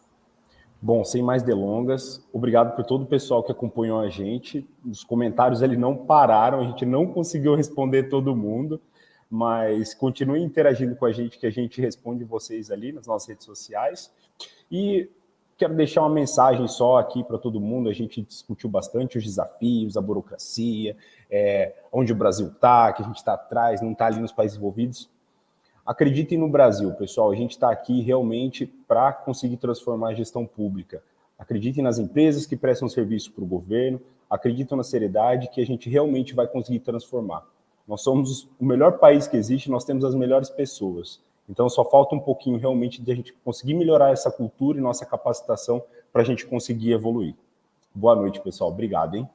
Bom, sem mais delongas, obrigado por todo o pessoal que acompanhou a gente. Os comentários eles não pararam, a gente não conseguiu responder todo mundo, mas continuem interagindo com a gente, que a gente responde vocês ali nas nossas redes sociais. E quero deixar uma mensagem só aqui para todo mundo. A gente discutiu bastante os desafios, a burocracia, onde o Brasil está, que a gente está atrás, não está ali nos países envolvidos. Acreditem no Brasil, pessoal. A gente está aqui realmente para conseguir transformar a gestão pública. Acreditem nas empresas que prestam serviço para o governo. Acreditem na seriedade que a gente realmente vai conseguir transformar. Nós somos o melhor país que existe, nós temos as melhores pessoas. Então, só falta um pouquinho realmente de a gente conseguir melhorar essa cultura e nossa capacitação para a gente conseguir evoluir. Boa noite, pessoal. Obrigado, hein?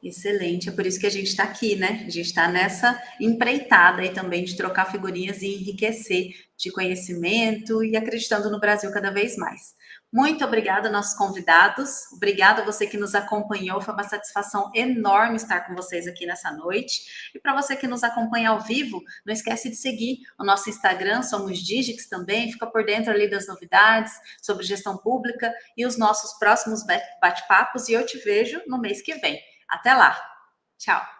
Excelente, é por isso que a gente está aqui, né? A gente está nessa empreitada aí também de trocar figurinhas e enriquecer de conhecimento e acreditando no Brasil cada vez mais. Muito obrigada, nossos convidados. Obrigada a você que nos acompanhou. Foi uma satisfação enorme estar com vocês aqui nessa noite. E para você que nos acompanha ao vivo, não esquece de seguir o nosso Instagram, Somos Digix também. Fica por dentro ali das novidades sobre gestão pública e os nossos próximos bate-papos. E eu te vejo no mês que vem. Até lá. Tchau.